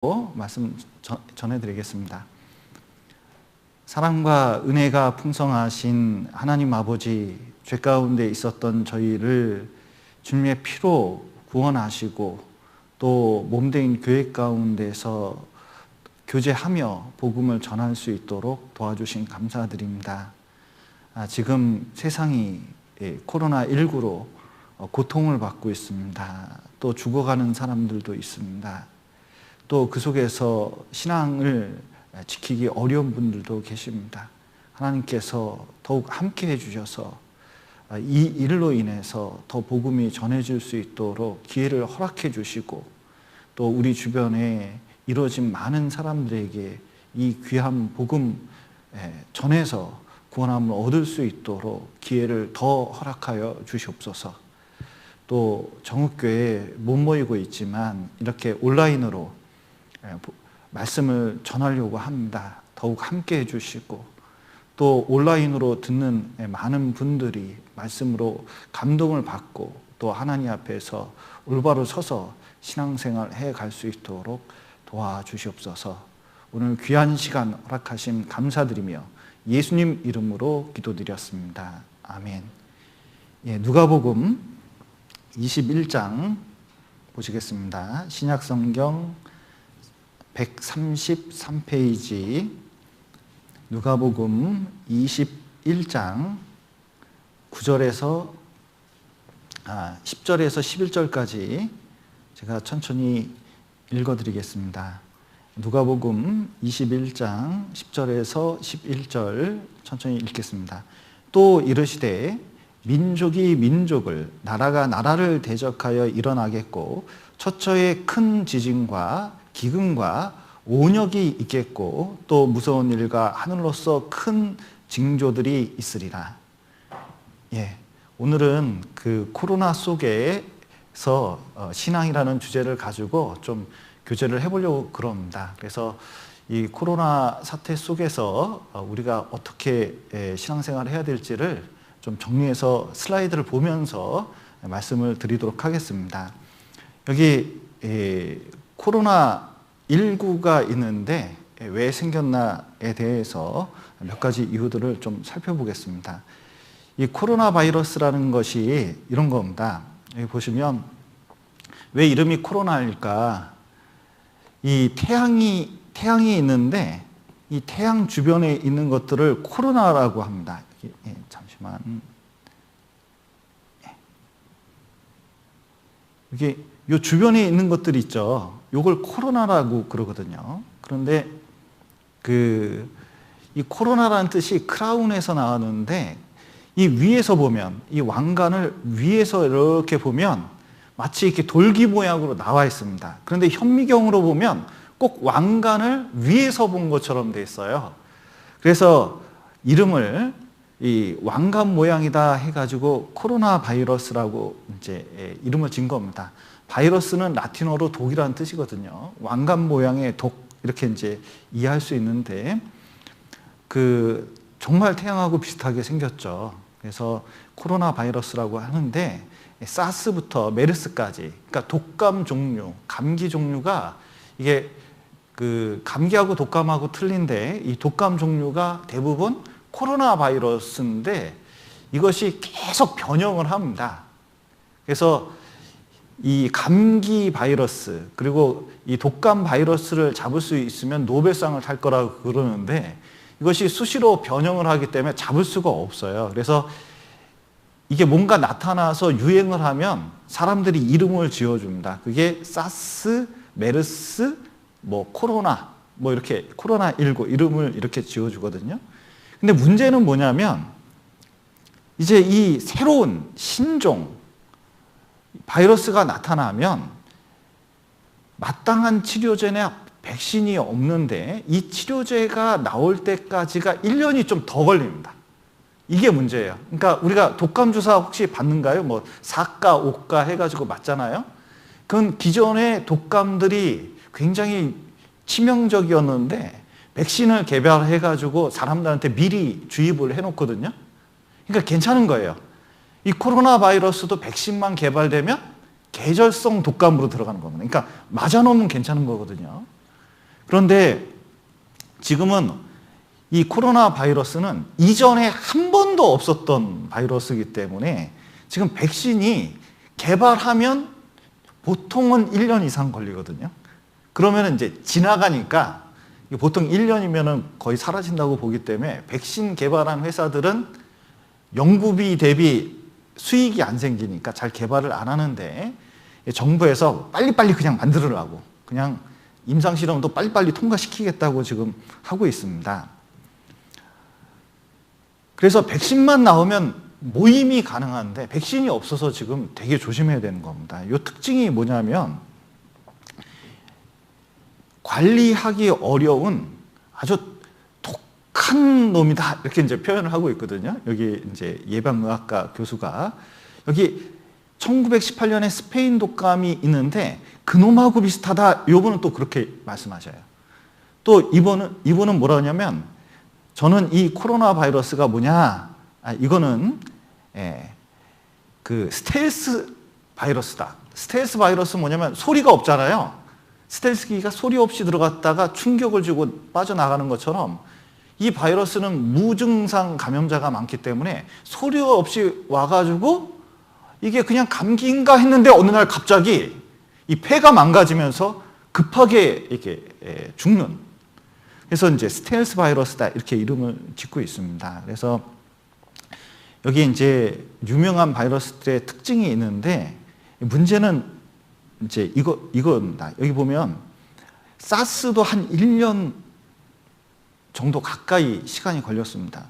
말씀 전해드리겠습니다. 사랑과 은혜가 풍성하신 하나님 아버지, 죄 가운데 있었던 저희를 주님의 피로 구원하시고 또 몸된 교회 가운데서 교제하며 복음을 전할 수 있도록 도와주신 감사드립니다. 지금 세상이 코로나19로 고통을 받고 있습니다. 또 죽어가는 사람들도 있습니다. 또 그 속에서 신앙을 지키기 어려운 분들도 계십니다. 하나님께서 더욱 함께 해주셔서 이 일로 인해서 더 복음이 전해질 수 있도록 기회를 허락해 주시고 또 우리 주변에 이루어진 많은 사람들에게 이 귀한 복음 전해서 구원함을 얻을 수 있도록 기회를 더 허락하여 주시옵소서. 또 정읍교회에 못 모이고 있지만 이렇게 온라인으로 말씀을 전하려고 합니다. 더욱 함께 해주시고 또 온라인으로 듣는 많은 분들이 말씀으로 감동을 받고 또 하나님 앞에서 올바로 서서 신앙생활 해갈 수 있도록 도와주시옵소서. 오늘 귀한 시간 허락하심 감사드리며 예수님 이름으로 기도드렸습니다. 아멘. 누가복음 21장 보시겠습니다. 신약성경 133페이지 누가복음 21장 10절에서 11절까지 제가 천천히 읽어드리겠습니다. 누가복음 21장 10절에서 11절 천천히 읽겠습니다. 또 이르시되 민족이 민족을 나라가 나라를 대적하여 일어나겠고 처처에 큰 지진과 기근과 온역이 있겠고 또 무서운 일과 하늘로서 큰 징조들이 있으리라. 오늘은 그 코로나 속에서 신앙이라는 주제를 가지고 좀 교제를 해보려고 그럽니다. 그래서 이 코로나 사태 속에서 우리가 어떻게 신앙생활을 해야 될지를 좀 정리해서 슬라이드를 보면서 말씀을 드리도록 하겠습니다. 여기 코로나19가 있는데 왜 생겼나에 대해서 몇 가지 이유들을 좀 살펴보겠습니다. 이 코로나 바이러스라는 것이 이런 겁니다. 여기 보시면 왜 이름이 코로나일까? 이 태양이 있는데 이 태양 주변에 있는 것들을 코로나라고 합니다. 잠시만. 이게 요 주변에 있는 것들이 있죠. 요걸 코로나라고 그러거든요. 그런데 이 코로나라는 뜻이 크라운에서 나왔는데 이 위에서 보면 이 왕관을 위에서 이렇게 보면 마치 이렇게 돌기 모양으로 나와 있습니다. 그런데 현미경으로 보면 꼭 왕관을 위에서 본 것처럼 돼 있어요. 그래서 이름을 이 왕관 모양이다 해가지고 코로나 바이러스라고 이제 이름을 진 겁니다. 바이러스는 라틴어로 독이라는 뜻이거든요. 왕관 모양의 독 이렇게 이제 이해할 수 있는데 정말 태양하고 비슷하게 생겼죠. 그래서 코로나 바이러스라고 하는데 사스부터 메르스까지, 그러니까 독감 종류, 감기 종류가 이게 감기하고 독감하고 틀린데 이 독감 종류가 대부분 코로나 바이러스인데 이것이 계속 변형을 합니다. 그래서 이 감기 바이러스 그리고 이 독감 바이러스를 잡을 수 있으면 노벨상을 탈 거라고 그러는데 이것이 수시로 변형을 하기 때문에 잡을 수가 없어요. 그래서 이게 뭔가 나타나서 유행을 하면 사람들이 이름을 지어줍니다. 그게 사스, 메르스, 코로나, 이렇게 코로나19 이름을 이렇게 지어주거든요. 근데 문제는 뭐냐면 이제 이 새로운 신종 바이러스가 나타나면 마땅한 치료제나 백신이 없는데 이 치료제가 나올 때까지가 1년이 좀 더 걸립니다. 이게 문제예요. 그러니까 우리가 독감 주사 혹시 받는가요? 4가, 5가 해가지고 맞잖아요. 그건 기존의 독감들이 굉장히 치명적이었는데 백신을 개발해가지고 사람들한테 미리 주입을 해놓거든요. 그러니까 괜찮은 거예요. 이 코로나 바이러스도 백신만 개발되면 계절성 독감으로 들어가는 겁니다. 그러니까 맞아놓으면 괜찮은 거거든요. 그런데 지금은 이 코로나 바이러스는 이전에 한 번도 없었던 바이러스이기 때문에 지금 백신이 개발하면 보통은 1년 이상 걸리거든요. 그러면 이제 지나가니까 보통 1년이면 거의 사라진다고 보기 때문에 백신 개발한 회사들은 연구비 대비 수익이 안 생기니까 잘 개발을 안 하는데 정부에서 빨리빨리 그냥 만들으라고 그냥 임상실험도 빨리빨리 통과시키겠다고 지금 하고 있습니다. 그래서 백신만 나오면 모임이 가능한데 백신이 없어서 지금 되게 조심해야 되는 겁니다. 이 특징이 뭐냐면 관리하기 어려운 아주 독한 놈이다 이렇게 이제 표현을 하고 있거든요. 여기 이제 예방의학과 교수가 여기 1918년에 스페인 독감이 있는데 그놈하고 비슷하다. 이분은 또 그렇게 말씀하셔요. 또 이분은 뭐라 하냐면 저는 이 코로나 바이러스가 뭐냐? 이거는 그 스텔스 바이러스다. 스텔스 바이러스 뭐냐면 소리가 없잖아요. 스텔스 기기가 소리 없이 들어갔다가 충격을 주고 빠져나가는 것처럼 이 바이러스는 무증상 감염자가 많기 때문에 소리 없이 와가지고 이게 그냥 감기인가 했는데 어느 날 갑자기 이 폐가 망가지면서 급하게 이렇게 죽는. 그래서 이제 스텔스 바이러스다 이렇게 이름을 짓고 있습니다. 그래서 여기 이제 유명한 바이러스들의 특징이 있는데 문제는 이제 이겁니다. 여기 보면 사스도 한 1년 정도 가까이 시간이 걸렸습니다.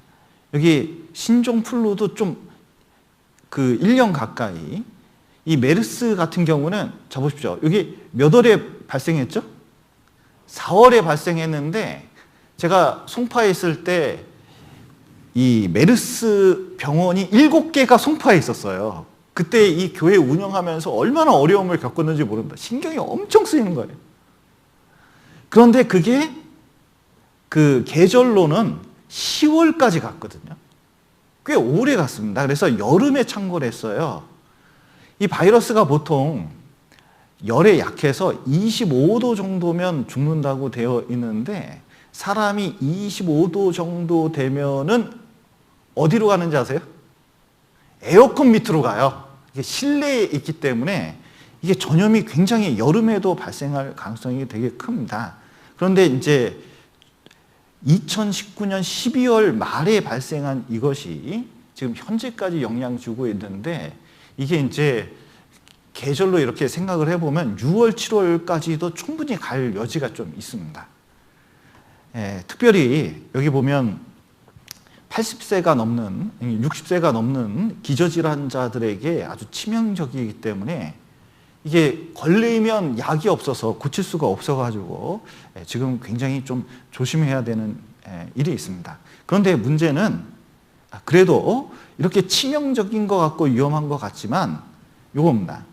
여기 신종플루도 좀 그 1년 가까이. 이 메르스 같은 경우는 자 보십시오. 여기 몇 월에 발생했죠? 4월에 발생했는데 제가 송파에 있을 때 이 메르스 병원이 7개가 송파에 있었어요. 그때 이 교회 운영하면서 얼마나 어려움을 겪었는지 모릅니다. 신경이 엄청 쓰이는 거예요. 그런데 그게 그 계절로는 10월까지 갔거든요. 꽤 오래 갔습니다. 그래서 여름에 창궐 했어요. 이 바이러스가 보통 열에 약해서 25도 정도면 죽는다고 되어 있는데 사람이 25도 정도 되면은 어디로 가는지 아세요? 에어컨 밑으로 가요. 이게 실내에 있기 때문에 이게 전염이 굉장히 여름에도 발생할 가능성이 되게 큽니다. 그런데 이제 2019년 12월 말에 발생한 이것이 지금 현재까지 영향 주고 있는데 이게 이제 계절로 이렇게 생각을 해보면 6월, 7월까지도 충분히 갈 여지가 좀 있습니다. 특별히 여기 보면 80세가 넘는, 60세가 넘는 기저질환자들에게 아주 치명적이기 때문에 이게 걸리면 약이 없어서 고칠 수가 없어가지고 지금 굉장히 좀 조심해야 되는 일이 있습니다. 그런데 문제는 그래도 이렇게 치명적인 것 같고 위험한 것 같지만 이겁니다.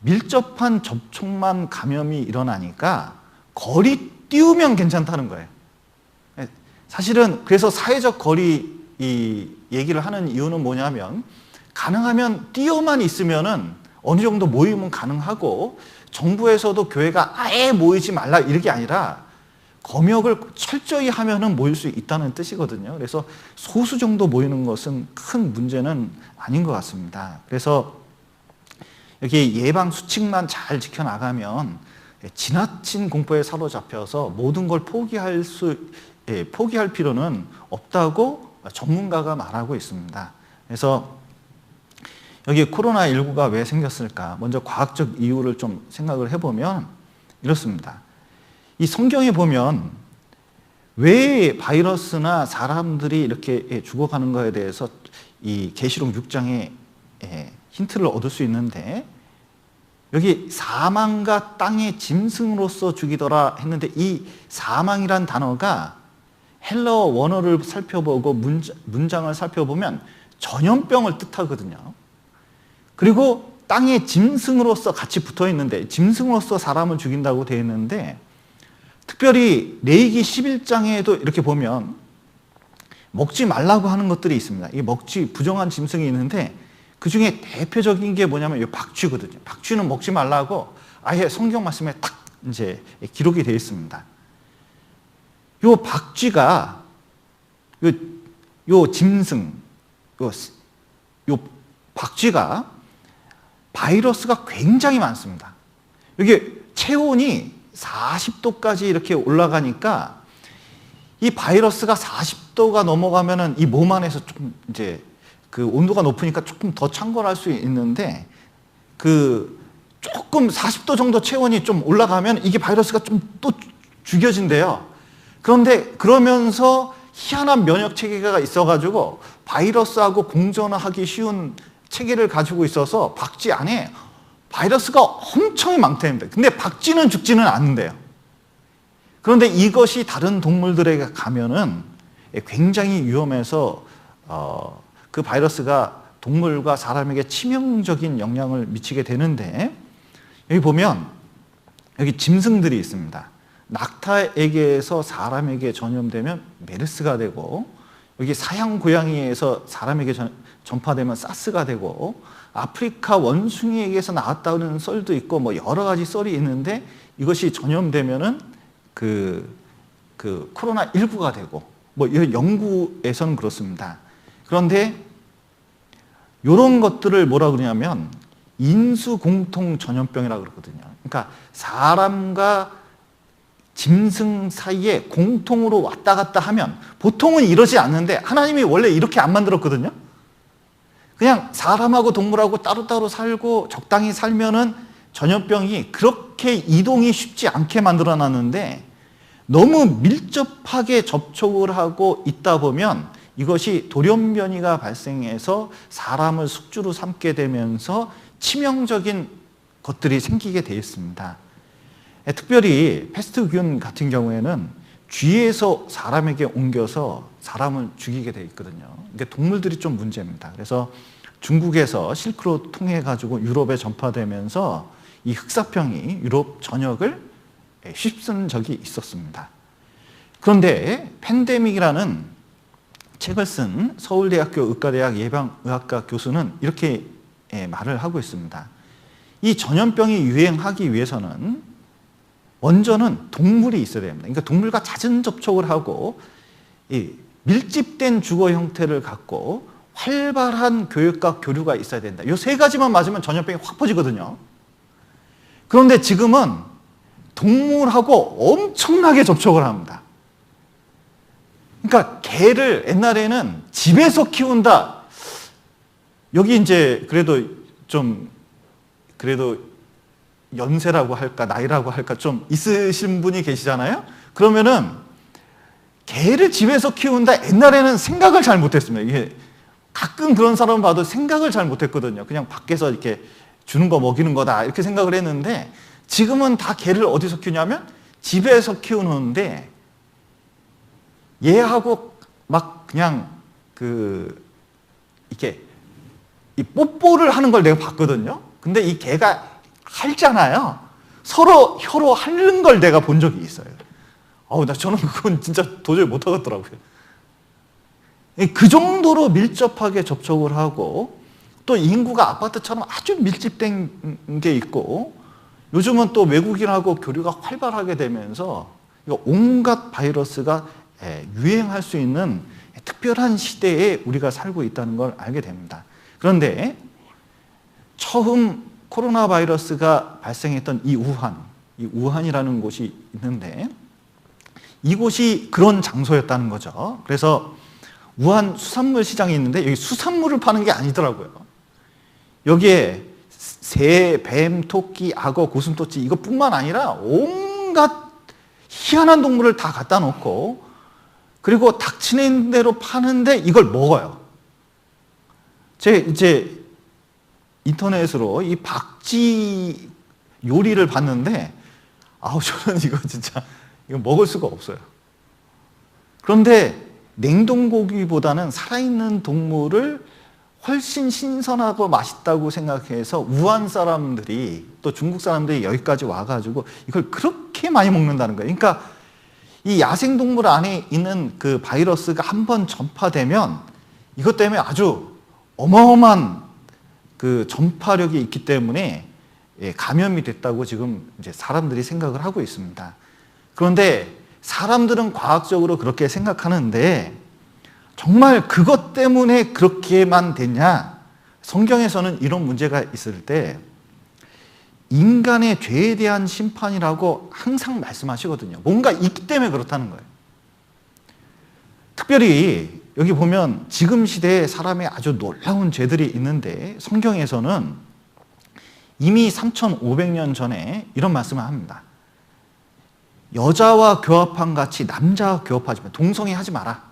밀접한 접촉만 감염이 일어나니까 거리 띄우면 괜찮다는 거예요. 사실은 그래서 사회적 거리 이 얘기를 하는 이유는 뭐냐면 가능하면 띄어만 있으면은 어느 정도 모임은 가능하고 정부에서도 교회가 아예 모이지 말라 이게 아니라 검역을 철저히 하면은 모일 수 있다는 뜻이거든요. 그래서 소수 정도 모이는 것은 큰 문제는 아닌 것 같습니다. 그래서 여기 예방 수칙만 잘 지켜나가면 지나친 공포에 사로잡혀서 모든 걸 포기할 필요는 없다고 전문가가 말하고 있습니다. 그래서 여기 코로나19가 왜 생겼을까? 먼저 과학적 이유를 좀 생각을 해보면 이렇습니다. 이 성경에 보면 왜 바이러스나 사람들이 이렇게 죽어가는가에 대해서 이 계시록 6장에 힌트를 얻을 수 있는데 여기 사망과 땅의 짐승으로서 죽이더라 했는데 이 사망이란 단어가 헬라어 원어를 살펴보고 문장을 살펴보면 전염병을 뜻하거든요. 그리고 땅의 짐승으로서 같이 붙어 있는데 짐승으로서 사람을 죽인다고 되어 있는데 특별히 레위기 11장에도 이렇게 보면 먹지 말라고 하는 것들이 있습니다. 이 먹지 부정한 짐승이 있는데 그 중에 대표적인 게 뭐냐면 이 박쥐거든요. 박쥐는 먹지 말라고 아예 성경 말씀에 딱 이제 기록이 되어 있습니다. 요 박쥐가 요 짐승 요 박쥐가 바이러스가 굉장히 많습니다. 여기 체온이 40도까지 이렇게 올라가니까 이 바이러스가 40도가 넘어가면은 이 몸 안에서 좀 이제 그 온도가 높으니까 조금 더 창궐할 수 있는데 그 조금 40도 정도 체온이 좀 올라가면 이게 바이러스가 좀 또 죽여진대요. 그런데 그러면서 희한한 면역 체계가 있어가지고 바이러스하고 공존하기 쉬운 체계를 가지고 있어서 박쥐 안에 바이러스가 엄청 많답니다. 근데 박쥐는 죽지는 않는데요. 그런데 이것이 다른 동물들에게 가면은 굉장히 위험해서 그 바이러스가 동물과 사람에게 치명적인 영향을 미치게 되는데, 여기 보면 여기 짐승들이 있습니다. 낙타에게서 사람에게 전염되면 메르스가 되고, 여기 사양 고양이에서 사람에게 전파되면 사스가 되고, 아프리카 원숭이에게서 나왔다는 썰도 있고, 뭐 여러 가지 썰이 있는데 이것이 전염되면은 그 코로나19가 되고, 뭐 연구에서는 그렇습니다. 그런데 이런 것들을 뭐라 그러냐면 인수공통 전염병이라고 그러거든요. 그러니까 사람과 짐승 사이에 공통으로 왔다 갔다 하면, 보통은 이러지 않는데 하나님이 원래 이렇게 안 만들었거든요. 그냥 사람하고 동물하고 따로따로 살고 적당히 살면은 전염병이 그렇게 이동이 쉽지 않게 만들어 놨는데, 너무 밀접하게 접촉을 하고 있다 보면 이것이 돌연변이가 발생해서 사람을 숙주로 삼게 되면서 치명적인 것들이 생기게 되어 있습니다. 특별히 패스트균 같은 경우에는 쥐에서 사람에게 옮겨서 사람을 죽이게 되어 있거든요. 이게 동물들이 좀 문제입니다. 그래서 중국에서 실크로 통해 가지고 유럽에 전파되면서 이 흑사병이 유럽 전역을 휩쓴 적이 있었습니다. 그런데 팬데믹이라는 책을 쓴 서울대학교 의과대학 예방의학과 교수는 이렇게 말을 하고 있습니다. 이 전염병이 유행하기 위해서는 먼저는 동물이 있어야 됩니다. 그러니까 동물과 잦은 접촉을 하고 밀집된 주거 형태를 갖고 활발한 교육과 교류가 있어야 된다. 이 세 가지만 맞으면 전염병이 확 퍼지거든요. 그런데 지금은 동물하고 엄청나게 접촉을 합니다. 그러니까 개를 옛날에는 집에서 키운다. 여기 이제 그래도 연세라고 할까 나이라고 할까 좀 있으신 분이 계시잖아요. 그러면은 개를 집에서 키운다. 옛날에는 생각을 잘 못했습니다. 이게 가끔 그런 사람 봐도 생각을 잘 못했거든요. 그냥 밖에서 이렇게 주는 거 먹이는 거다 이렇게 생각을 했는데, 지금은 다 개를 어디서 키우냐면 집에서 키우는데, 얘하고 막 그냥 이렇게 이 뽀뽀를 하는 걸 내가 봤거든요. 근데 이 개가 핥잖아요. 서로 혀로 핥는 걸 내가 본 적이 있어요. 저는 그건 진짜 도저히 못 하겠더라고요. 그 정도로 밀접하게 접촉을 하고, 또 인구가 아파트처럼 아주 밀집된 게 있고, 요즘은 또 외국인하고 교류가 활발하게 되면서 온갖 바이러스가 유행할 수 있는 특별한 시대에 우리가 살고 있다는 걸 알게 됩니다. 그런데 처음 코로나 바이러스가 발생했던 이 우한이라는 곳이 있는데, 이곳이 그런 장소였다는 거죠. 그래서 우한 수산물 시장이 있는데 여기 수산물을 파는 게 아니더라고요. 여기에 새, 뱀, 토끼, 악어, 고슴도치 이것뿐만 아니라 온갖 희한한 동물을 다 갖다 놓고, 그리고 닥치는 대로 파는데 이걸 먹어요. 이제 인터넷으로 이 박쥐 요리를 봤는데, 저는 이거 진짜 먹을 수가 없어요. 그런데 냉동고기보다는 살아있는 동물을 훨씬 신선하고 맛있다고 생각해서 우한 사람들이, 또 중국 사람들이 여기까지 와가지고 이걸 그렇게 많이 먹는다는 거예요. 그러니까 이 야생동물 안에 있는 그 바이러스가 한번 전파되면 이것 때문에 아주 어마어마한 그 전파력이 있기 때문에 감염이 됐다고 지금 이제 사람들이 생각을 하고 있습니다. 그런데 사람들은 과학적으로 그렇게 생각하는데 정말 그것 때문에 그렇게만 됐냐? 성경에서는 이런 문제가 있을 때 인간의 죄에 대한 심판이라고 항상 말씀하시거든요. 뭔가 있기 때문에 그렇다는 거예요. 특별히 여기 보면 지금 시대에 사람의 아주 놀라운 죄들이 있는데 성경에서는 이미 3,500년 전에 이런 말씀을 합니다. 여자와 교합한 같이 남자와 교합하지 마. 동성애하지 마라.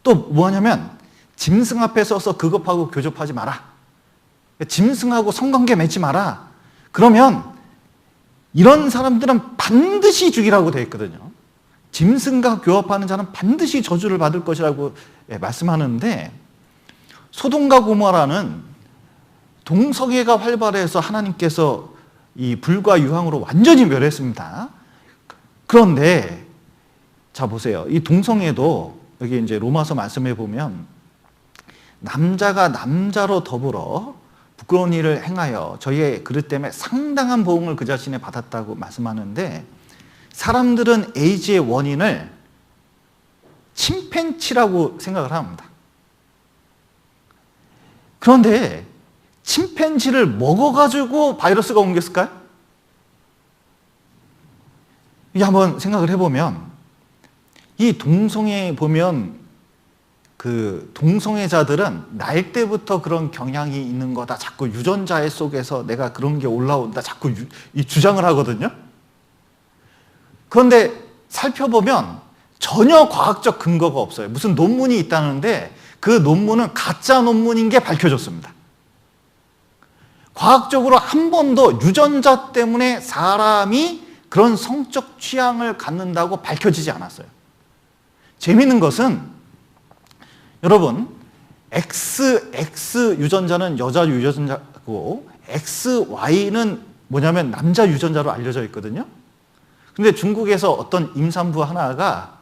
또 뭐하냐면 짐승 앞에 서서 극업하고 교접하지 마라. 짐승하고 성관계 맺지 마라. 그러면 이런 사람들은 반드시 죽이라고 되어 있거든요. 짐승과 교합하는 자는 반드시 저주를 받을 것이라고 말씀하는데 소돔과 고모라는 동성애가 활발해서 하나님께서 이 불과 유황으로 완전히 멸했습니다. 그런데 자 보세요. 이 동성애도 여기 이제 로마서 말씀해 보면 남자가 남자로 더불어 부끄러운 일을 행하여 저희의 그릇 때문에 상당한 보응을 그 자신에 받았다고 말씀하는데 사람들은 에이즈의 원인을 침팬지라고 생각을 합니다. 그런데 침팬지를 먹어가지고 바이러스가 옮겼을까요? 이게 한번 생각을 해보면 이 동성애 보면 그 동성애자들은 날 때부터 그런 경향이 있는 거다. 자꾸 유전자의 속에서 내가 그런 게 올라온다. 자꾸 이 주장을 하거든요. 그런데 살펴보면 전혀 과학적 근거가 없어요. 무슨 논문이 있다는데 그 논문은 가짜 논문인 게 밝혀졌습니다. 과학적으로 한 번도 유전자 때문에 사람이 그런 성적 취향을 갖는다고 밝혀지지 않았어요. 재미있는 것은 여러분 XX 유전자는 여자 유전자고 XY는 뭐냐면 남자 유전자로 알려져 있거든요. 근데 중국에서 어떤 임산부 하나가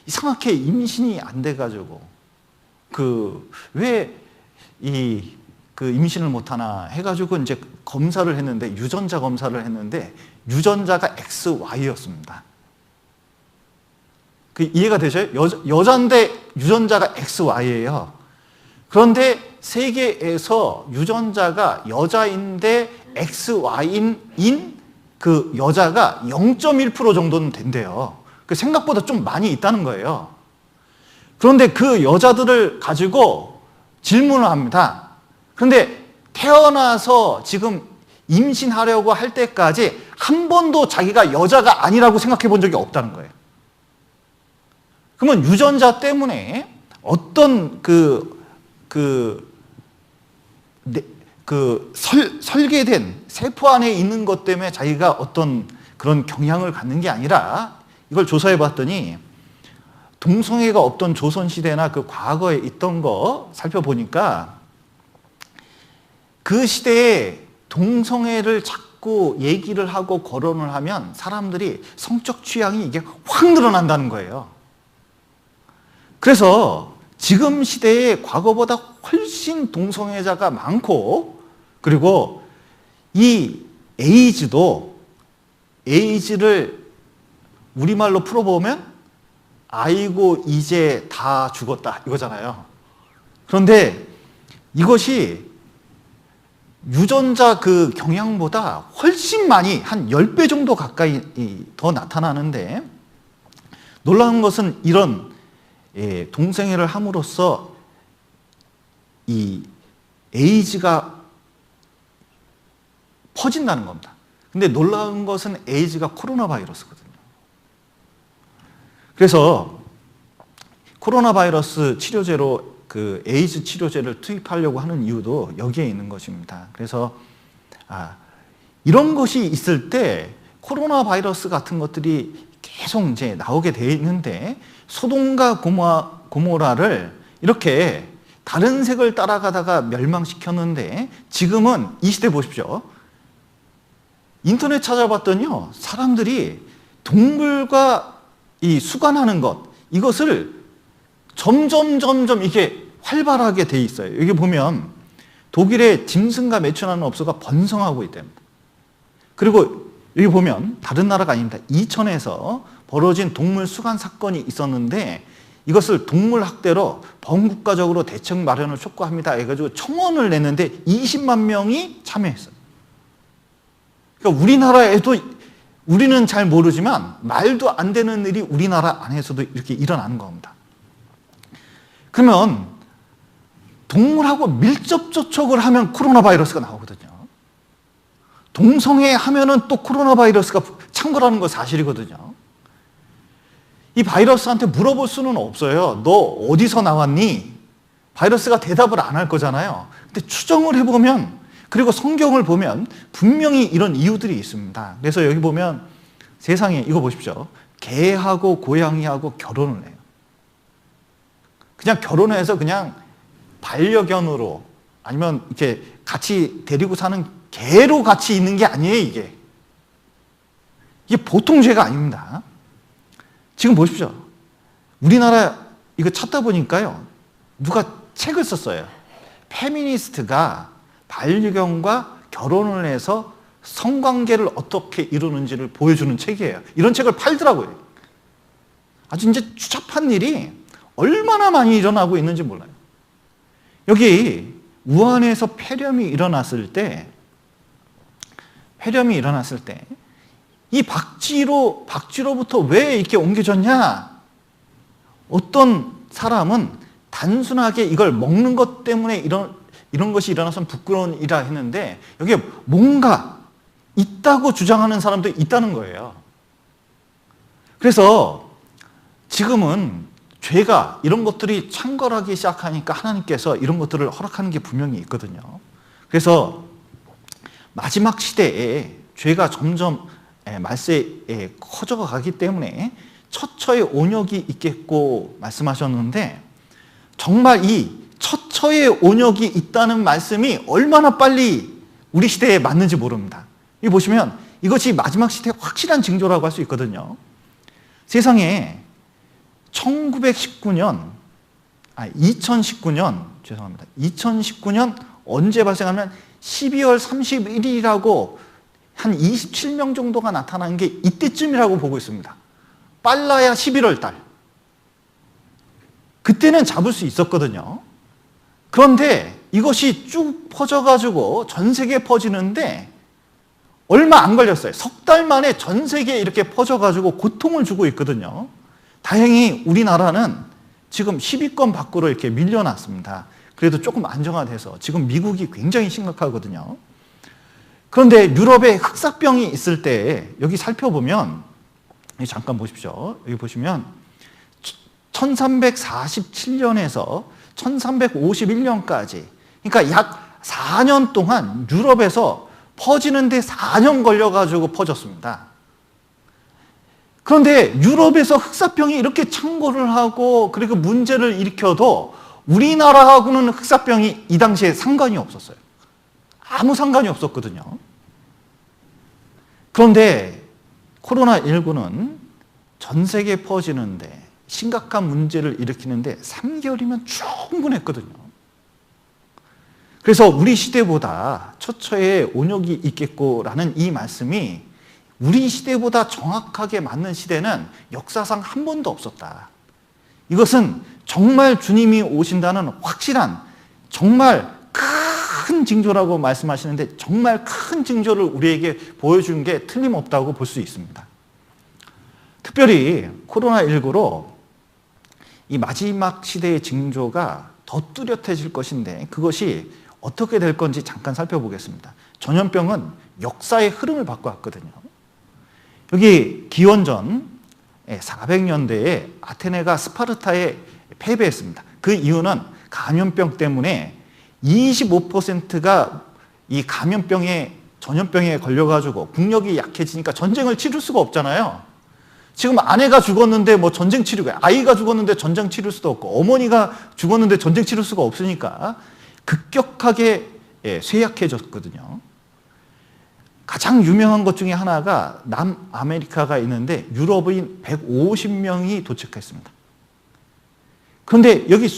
이상하게 임신이 안 돼가지고 왜 임신을 못하나 해가지고 이제 검사를 했는데 유전자 검사를 했는데 유전자가 XY였습니다. 이해가 되셔요? 여자인데 유전자가 XY예요. 그런데 세계에서 유전자가 여자인데 XY인 그 여자가 0.1% 정도는 된대요. 생각보다 좀 많이 있다는 거예요. 그런데 그 여자들을 가지고 질문을 합니다. 그런데 태어나서 지금 임신하려고 할 때까지 한 번도 자기가 여자가 아니라고 생각해 본 적이 없다는 거예요. 그러면 유전자 때문에 어떤 설계된 세포 안에 있는 것 때문에 자기가 어떤 그런 경향을 갖는 게 아니라 이걸 조사해 봤더니 동성애가 없던 조선시대나 그 과거에 있던 거 살펴보니까 그 시대에 동성애를 자꾸 얘기를 하고 거론을 하면 사람들이 성적 취향이 이게 확 늘어난다는 거예요. 그래서 지금 시대에 과거보다 훨씬 동성애자가 많고 그리고 이 에이즈를 우리말로 풀어보면 아이고 이제 다 죽었다 이거잖아요. 그런데 이것이 유전자 그 경향보다 훨씬 많이 한 10배 정도 가까이 더 나타나는데 놀라운 것은 이런 동성애를 함으로써 이 에이즈가 퍼진다는 겁니다. 근데 놀라운 것은 에이즈가 코로나 바이러스거든요. 그래서 코로나 바이러스 치료제로 그 에이즈 치료제를 투입하려고 하는 이유도 여기에 있는 것입니다. 그래서 이런 것이 있을 때 코로나 바이러스 같은 것들이 계속 이제 나오게 돼 있는데 소돔과 고모라를 이렇게 다른 색을 따라가다가 멸망시켰는데 지금은 이 시대 보십시오. 인터넷 찾아봤더니요, 사람들이 동물과 이 수간하는 것, 이것을 점점 이게 활발하게 돼 있어요. 여기 보면 독일의 짐승과 매춘하는 업소가 번성하고 있답니다. 그리고 여기 보면 다른 나라가 아닙니다. 이천에서 벌어진 동물 수간 사건이 있었는데 이것을 동물 학대로 범국가적으로 대책 마련을 촉구합니다 해가지고 청원을 냈는데 20만 명이 참여했어요. 그러니까 우리나라에도 우리는 잘 모르지만 말도 안 되는 일이 우리나라 안에서도 이렇게 일어나는 겁니다. 그러면 동물하고 밀접 접촉을 하면 코로나 바이러스가 나오거든요. 동성애 하면은 또 코로나 바이러스가 창궐하는 거 사실이거든요. 이 바이러스한테 물어볼 수는 없어요. 너 어디서 나왔니? 바이러스가 대답을 안 할 거잖아요. 근데 추정을 해보면, 그리고 성경을 보면 분명히 이런 이유들이 있습니다. 그래서 여기 보면 세상에 이거 보십시오. 개하고 고양이하고 결혼을 해요. 그냥 결혼해서 그냥 반려견으로 아니면 이렇게 같이 데리고 사는 개로 같이 있는 게 아니에요, 이게. 이게 보통 죄가 아닙니다. 지금 보십시오. 우리나라 이거 찾다 보니까요. 누가 책을 썼어요. 페미니스트가 반려견과 결혼을 해서 성관계를 어떻게 이루는지를 보여주는 책이에요. 이런 책을 팔더라고요. 아주 이제 추잡한 일이 얼마나 많이 일어나고 있는지 몰라요. 여기 우한에서 폐렴이 일어났을 때 이 박쥐로부터 왜 이렇게 옮겨졌냐? 어떤 사람은 단순하게 이걸 먹는 것 때문에 이런 것이 일어나서 부끄러운 일이라 했는데 여기에 뭔가 있다고 주장하는 사람도 있다는 거예요. 그래서 지금은 죄가 이런 것들이 창궐하기 시작하니까 하나님께서 이런 것들을 허락하는 게 분명히 있거든요. 그래서 마지막 시대에 죄가 점점 말세에 커져가기 때문에 처처의 온역이 있겠고 말씀하셨는데 정말 이 처처의 온역이 있다는 말씀이 얼마나 빨리 우리 시대에 맞는지 모릅니다. 여기 보시면 이것이 마지막 시대의 확실한 징조라고 할 수 있거든요. 세상에 2019년 언제 발생하면 12월 31일이라고 한 27명 정도가 나타난 게 이때쯤이라고 보고 있습니다. 빨라야 11월 달. 그때는 잡을 수 있었거든요. 그런데 이것이 쭉 퍼져가지고 전 세계에 퍼지는데 얼마 안 걸렸어요. 석 달 만에 전 세계에 이렇게 퍼져가지고 고통을 주고 있거든요. 다행히 우리나라는 지금 10위권 밖으로 이렇게 밀려났습니다. 그래도 조금 안정화돼서 지금 미국이 굉장히 심각하거든요. 그런데 유럽에 흑사병이 있을 때 여기 살펴보면 잠깐 보십시오. 여기 보시면 1347년에서 1351년까지 그러니까 약 4년 동안 유럽에서 퍼지는데 4년 걸려가지고 퍼졌습니다. 그런데 유럽에서 흑사병이 이렇게 창궐을 하고 그리고 문제를 일으켜도 우리나라하고는 흑사병이 이 당시에 상관이 없었어요. 아무 상관이 없었거든요. 그런데 코로나19는 전 세계에 퍼지는데 심각한 문제를 일으키는데 3개월이면 충분했거든요. 그래서 우리 시대보다 처처에 온역이 있겠고라는 이 말씀이 우리 시대보다 정확하게 맞는 시대는 역사상 한 번도 없었다. 이것은 정말 주님이 오신다는 확실한 정말 큰 징조라고 말씀하시는데 정말 큰 징조를 우리에게 보여준 게 틀림없다고 볼 수 있습니다. 특별히 코로나19로 이 마지막 시대의 징조가 더 뚜렷해질 것인데 그것이 어떻게 될 건지 잠깐 살펴보겠습니다. 전염병은 역사의 흐름을 바꿔왔거든요. 여기 기원전 400년대에 아테네가 스파르타에 패배했습니다. 그 이유는 감염병 때문에 25%가 이 전염병에 걸려가지고 국력이 약해지니까 전쟁을 치를 수가 없잖아요. 지금 아내가 죽었는데 뭐 전쟁 치르고, 아이가 죽었는데 전쟁 치를 수도 없고, 어머니가 죽었는데 전쟁 치를 수가 없으니까 급격하게 쇠약해졌거든요. 가장 유명한 것 중에 하나가 남아메리카가 있는데 유럽인 150명이 도착했습니다. 그런데 여기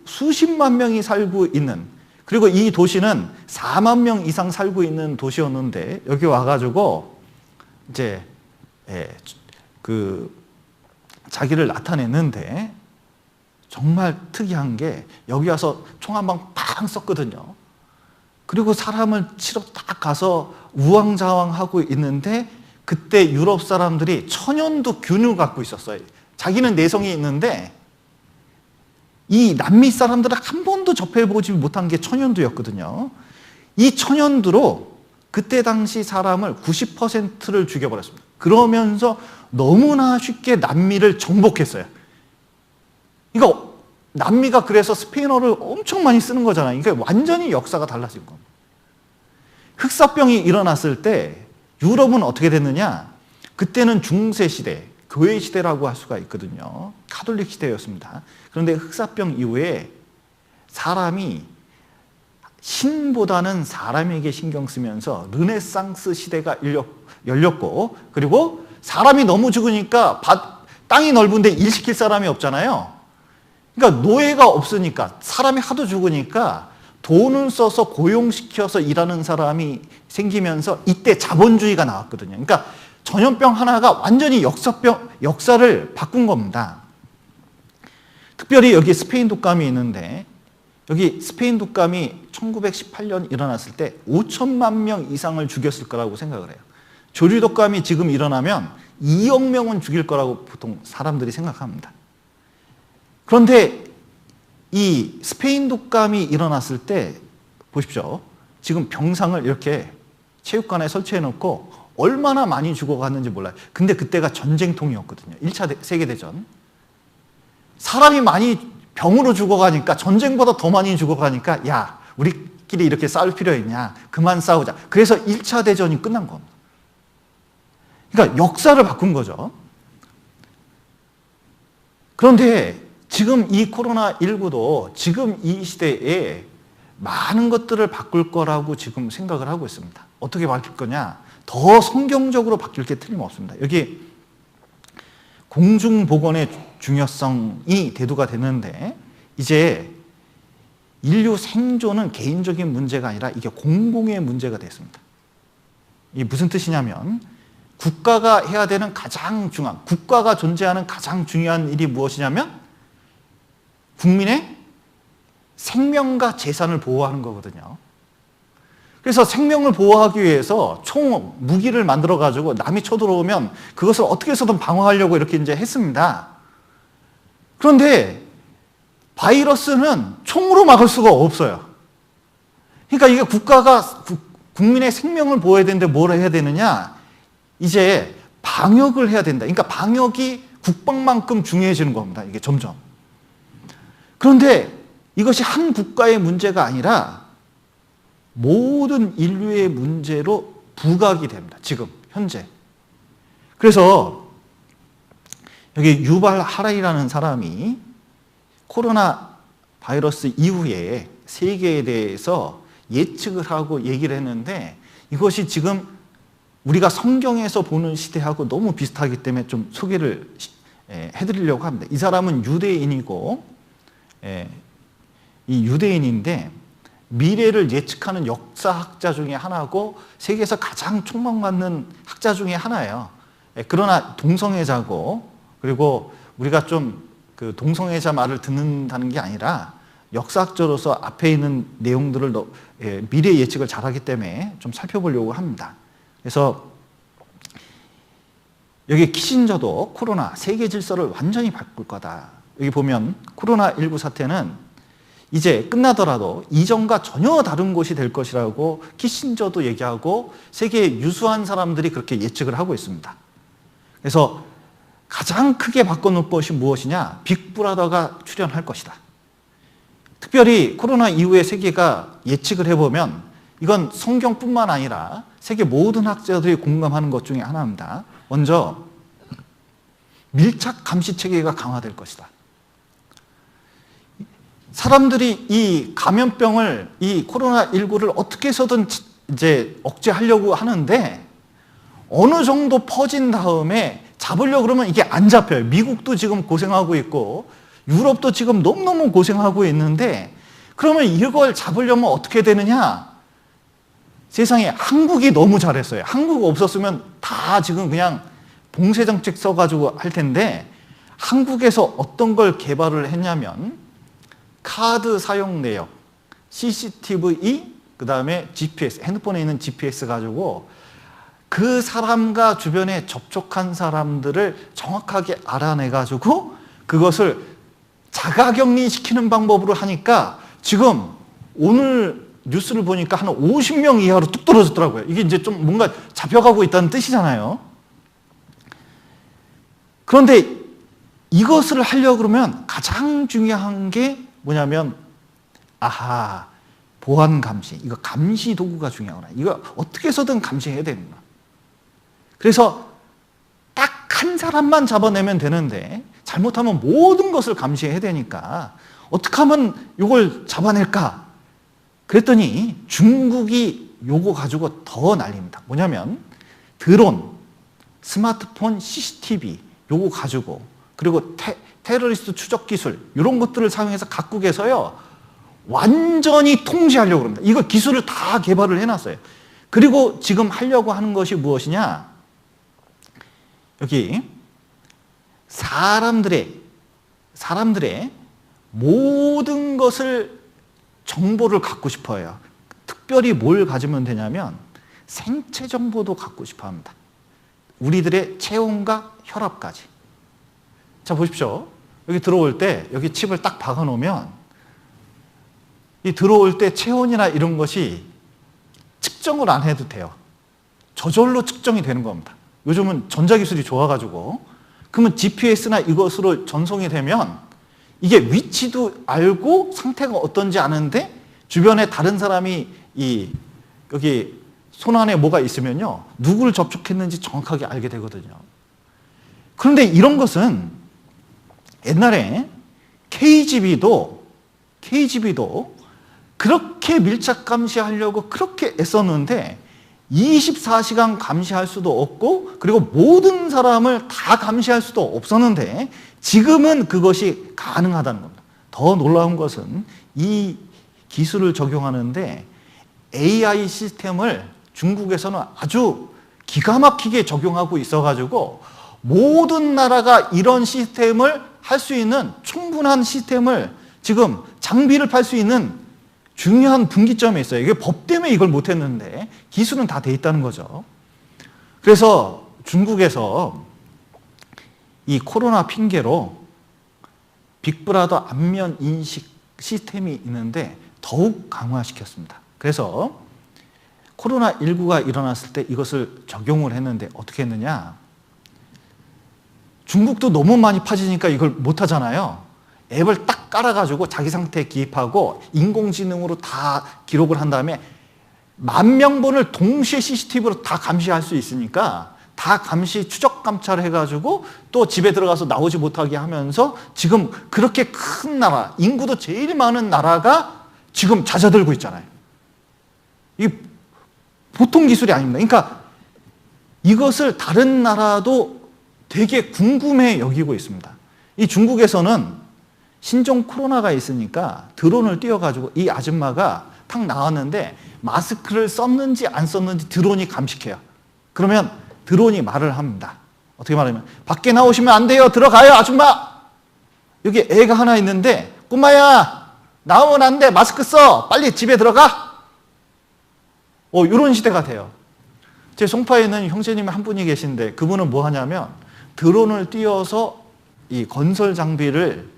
수십만 명이 살고 있는, 그리고 이 도시는 4만 명 이상 살고 있는 도시였는데 여기 와가지고 이제 자기를 나타냈는데 정말 특이한 게 여기 와서 총 한 방 팡 썼거든요. 그리고 사람을 치러 딱 가서 우왕좌왕하고 있는데 그때 유럽 사람들이 천연두 균을 갖고 있었어요. 자기는 내성이 있는데 이 남미 사람들은 한 번도 접해보지 못한 게 천연두였거든요. 이 천연두로 그때 당시 사람을 90%를 죽여버렸습니다. 그러면서 너무나 쉽게 남미를 정복했어요. 그러니까 남미가 그래서 스페인어를 엄청 많이 쓰는 거잖아요. 그러니까 완전히 역사가 달라진 겁니다. 흑사병이 일어났을 때 유럽은 어떻게 됐느냐? 그때는 중세 시대, 교회 시대라고 할 수가 있거든요. 가톨릭 시대였습니다. 그런데 흑사병 이후에 사람이 신보다는 사람에게 신경 쓰면서 르네상스 시대가 열렸고, 그리고 사람이 너무 죽으니까 땅이 넓은데 일 시킬 사람이 없잖아요. 그러니까 노예가 없으니까, 사람이 하도 죽으니까 돈을 써서 고용시켜서 일하는 사람이 생기면서 이때 자본주의가 나왔거든요. 그러니까 전염병 하나가 완전히 역사를 바꾼 겁니다. 특별히 여기 스페인 독감이 있는데, 여기 스페인 독감이 1918년 일어났을 때 5천만 명 이상을 죽였을 거라고 생각을 해요. 조류 독감이 지금 일어나면 2억 명은 죽일 거라고 보통 사람들이 생각합니다. 그런데 이 스페인 독감이 일어났을 때 보십시오. 지금 병상을 이렇게 체육관에 설치해 놓고 얼마나 많이 죽어갔는지 몰라요. 근데 그때가 전쟁통이었거든요. 1차 세계대전. 사람이 많이 병으로 죽어가니까, 전쟁보다 더 많이 죽어가니까, 야, 우리끼리 이렇게 싸울 필요 있냐, 그만 싸우자. 그래서 1차 대전이 끝난 겁니다. 그러니까 역사를 바꾼 거죠. 그런데 지금 이 코로나19도 지금 이 시대에 많은 것들을 바꿀 거라고 지금 생각을 하고 있습니다. 어떻게 바뀔 거냐? 더 성경적으로 바뀔 게 틀림없습니다. 여기 공중보건의 중요성이 대두가 됐는데, 이제 인류 생존은 개인적인 문제가 아니라 이게 공공의 문제가 됐습니다. 이게 무슨 뜻이냐면, 국가가 해야 되는 국가가 존재하는 가장 중요한 일이 무엇이냐면 국민의 생명과 재산을 보호하는 거거든요. 그래서 생명을 보호하기 위해서 무기를 만들어가지고 남이 쳐들어오면 그것을 어떻게 해서든 방어하려고 이렇게 이제 했습니다. 그런데 바이러스는 총으로 막을 수가 없어요. 그러니까 이게 국가가 국민의 생명을 보호해야 되는데 뭘 해야 되느냐? 이제 방역을 해야 된다. 그러니까 방역이 국방만큼 중요해지는 겁니다. 이게 점점. 그런데 이것이 한 국가의 문제가 아니라 모든 인류의 문제로 부각이 됩니다. 지금 현재. 그래서 여기 유발 하라리라는 사람이 코로나 바이러스 이후에 세계에 대해서 예측을 하고 얘기를 했는데, 이것이 지금 우리가 성경에서 보는 시대하고 너무 비슷하기 때문에 좀 소개를 해드리려고 합니다. 이 사람은 유대인이고, 이 유대인인데 미래를 예측하는 역사학자 중에 하나고 세계에서 가장 촉망받는 학자 중에 하나예요. 그러나 동성애자고, 그리고 우리가 좀 그 동성애자 말을 듣는다는 게 아니라 역사학자로서 앞에 있는 내용들을 미래 예측을 잘하기 때문에 좀 살펴보려고 합니다. 그래서 여기 키신저도 코로나 세계 질서를 완전히 바꿀 거다. 여기 보면 코로나19 사태는 이제 끝나더라도 이전과 전혀 다른 곳이 될 것이라고 키신저도 얘기하고 세계의 유수한 사람들이 그렇게 예측을 하고 있습니다. 그래서 가장 크게 바꿔놓을 것이 무엇이냐? 빅브라더가 출현할 것이다. 특별히 코로나 이후에 세계가 예측을 해보면 이건 성경뿐만 아니라 세계 모든 학자들이 공감하는 것 중에 하나입니다. 먼저 밀착 감시 체계가 강화될 것이다. 사람들이 이 감염병을, 이 코로나19를 어떻게 해서든 이제 억제하려고 하는데 어느 정도 퍼진 다음에 잡으려고 그러면 이게 안 잡혀요. 미국도 지금 고생하고 있고 유럽도 지금 너무너무 고생하고 있는데, 그러면 이걸 잡으려면 어떻게 되느냐? 세상에 한국이 너무 잘했어요. 한국 없었으면 다 지금 그냥 봉쇄 정책 써가지고 할 텐데 한국에서 어떤 걸 개발을 했냐면 카드 사용 내역, CCTV, 그 다음에 GPS, 핸드폰에 있는 GPS 가지고 그 사람과 주변에 접촉한 사람들을 정확하게 알아내가지고 그것을 자가격리시키는 방법으로 하니까 지금 오늘 뉴스를 보니까 한 50명 이하로 뚝 떨어졌더라고요. 이게 이제 좀 뭔가 잡혀가고 있다는 뜻이잖아요. 그런데 이것을 하려고 그러면 가장 중요한 게 뭐냐면 보안 감시. 이거 감시 도구가 중요하구나. 이거 어떻게 해서든 감시해야 되는구나. 그래서 딱 한 사람만 잡아내면 되는데 잘못하면 모든 것을 감시해야 되니까 어떻게 하면 이걸 잡아낼까? 그랬더니 중국이 요거 가지고 더 난립니다. 뭐냐면 드론, 스마트폰 CCTV 요거 가지고 그리고 테러리스트 추적 기술 이런 것들을 사용해서 각국에서요 완전히 통제하려고 합니다. 이거 기술을 다 개발을 해놨어요. 그리고 지금 하려고 하는 것이 무엇이냐? 여기 사람들의 모든 것을 정보를 갖고 싶어요. 특별히 뭘 가지면 되냐면 생체 정보도 갖고 싶어 합니다. 우리들의 체온과 혈압까지. 자, 보십시오. 여기 들어올 때 여기 칩을 딱 박아 놓으면 이 들어올 때 체온이나 이런 것이 측정을 안 해도 돼요. 저절로 측정이 되는 겁니다. 요즘은 전자기술이 좋아가지고 그러면 GPS나 이것으로 전송이 되면 이게 위치도 알고 상태가 어떤지 아는데 주변에 다른 사람이 여기 손 안에 뭐가 있으면요 누구를 접촉했는지 정확하게 알게 되거든요. 그런데 이런 것은 옛날에 KGB도 그렇게 밀착 감시하려고 그렇게 애썼는데 24시간 감시할 수도 없고 그리고 모든 사람을 다 감시할 수도 없었는데 지금은 그것이 가능하다는 겁니다. 더 놀라운 것은 이 기술을 적용하는데 AI 시스템을 중국에서는 아주 기가 막히게 적용하고 있어가지고 모든 나라가 이런 시스템을 할 수 있는 충분한 시스템을 지금 장비를 팔 수 있는 중요한 분기점에 있어요. 이게 법 때문에 이걸 못했는데 기술은 다 돼 있다는 거죠. 그래서 중국에서 이 코로나 핑계로 빅브라더 안면 인식 시스템이 있는데 더욱 강화시켰습니다. 그래서 코로나19가 일어났을 때 이것을 적용을 했는데 어떻게 했느냐? 중국도 너무 많이 퍼지니까 이걸 못하잖아요. 앱을 딱 깔아가지고 자기 상태에 기입하고 인공지능으로 다 기록을 한 다음에 10,000번을 동시에 CCTV로 다 감시할 수 있으니까 다 감시 추적 감찰을 해가지고 또 집에 들어가서 나오지 못하게 하면서 지금 그렇게 큰 나라, 인구도 제일 많은 나라가 지금 잦아들고 있잖아요. 이게 보통 기술이 아닙니다. 그러니까 이것을 다른 나라도 되게 궁금해 여기고 있습니다. 이 중국에서는 신종 코로나가 있으니까 드론을 띄워가지고 이 아줌마가 탁 나왔는데 마스크를 썼는지 안 썼는지 드론이 감식해요. 그러면 드론이 말을 합니다. 어떻게 말하면 밖에 나오시면 안 돼요. 들어가요 아줌마. 여기 애가 하나 있는데 꼬마야 나오면 안 돼. 마스크 써. 빨리 집에 들어가. 이런 시대가 돼요. 제 송파에 있는 형제님 한 분이 계신데 그분은 뭐 하냐면 드론을 띄워서 이 건설 장비를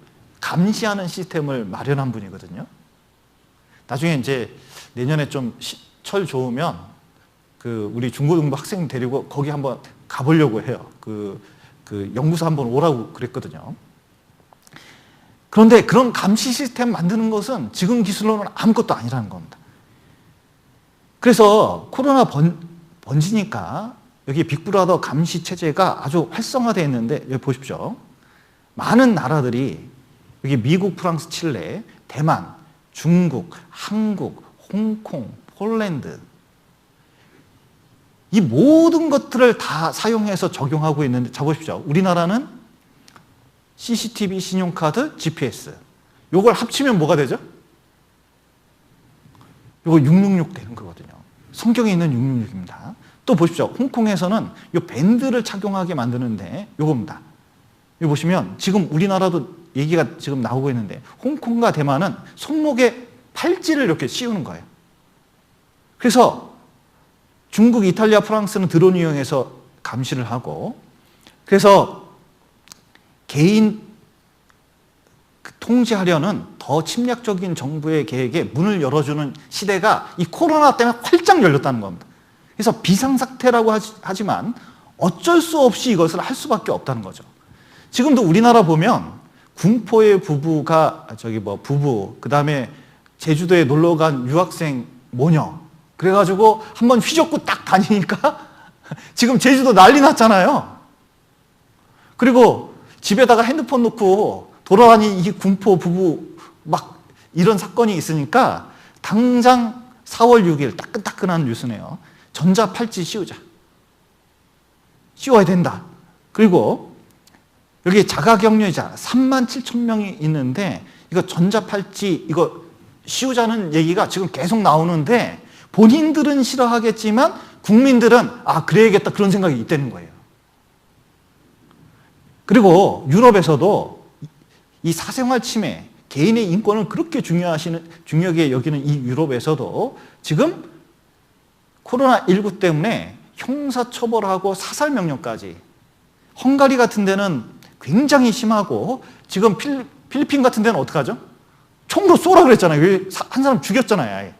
감시하는 시스템을 마련한 분이거든요. 나중에 이제 내년에 좀 철 좋으면 우리 중고등부 학생 데리고 거기 한번 가보려고 해요. 그 연구소 한번 오라고 그랬거든요. 그런데 그런 감시 시스템 만드는 것은 지금 기술로는 아무것도 아니라는 겁니다. 그래서 코로나 번지니까 여기 빅브라더 감시 체제가 아주 활성화되어 있는데 여기 보십시오. 많은 나라들이 여기 미국, 프랑스, 칠레, 대만, 중국, 한국, 홍콩, 폴란드 이 모든 것들을 다 사용해서 적용하고 있는데 자 보십시오. 우리나라는 CCTV, 신용카드, GPS 요걸 합치면 뭐가 되죠? 요거 666 되는 거거든요. 성경에 있는 666입니다. 또 보십시오. 홍콩에서는 이 밴드를 착용하게 만드는데 요겁니다. 여기 보시면 지금 우리나라도 얘기가 지금 나오고 있는데 홍콩과 대만은 손목에 팔찌를 이렇게 씌우는 거예요. 그래서 중국, 이탈리아, 프랑스는 드론 이용해서 감시를 하고, 그래서 개인 통제하려는 더 침략적인 정부의 계획에 문을 열어주는 시대가 이 코로나 때문에 활짝 열렸다는 겁니다. 그래서 비상사태라고 하지만 어쩔 수 없이 이것을 할 수밖에 없다는 거죠. 지금도 우리나라 보면 군포의 부부가 부부, 그 다음에 제주도에 놀러 간 유학생 모녀, 그래가지고 한번 휘젓고 딱 다니니까 지금 제주도 난리 났잖아요. 그리고 집에다가 핸드폰 놓고 돌아다니는 이 군포 부부 막 이런 사건이 있으니까 당장 4월 6일 따끈따끈한 뉴스네요. 전자팔찌 씌워야 된다. 그리고 여기 자가격리자 37,000명이 있는데 이거 전자팔찌 이거 씌우자는 얘기가 지금 계속 나오는데 본인들은 싫어하겠지만 국민들은 그래야겠다 그런 생각이 있다는 거예요. 그리고 유럽에서도 이 사생활 침해, 개인의 인권을 그렇게 중요하게 여기는 이 유럽에서도 지금 코로나19 때문에 형사처벌하고 사살명령까지, 헝가리 같은 데는 굉장히 심하고 지금 필리핀 같은 데는 어떡하죠? 총으로 쏘라 그랬잖아요. 한 사람 죽였잖아요. 아예.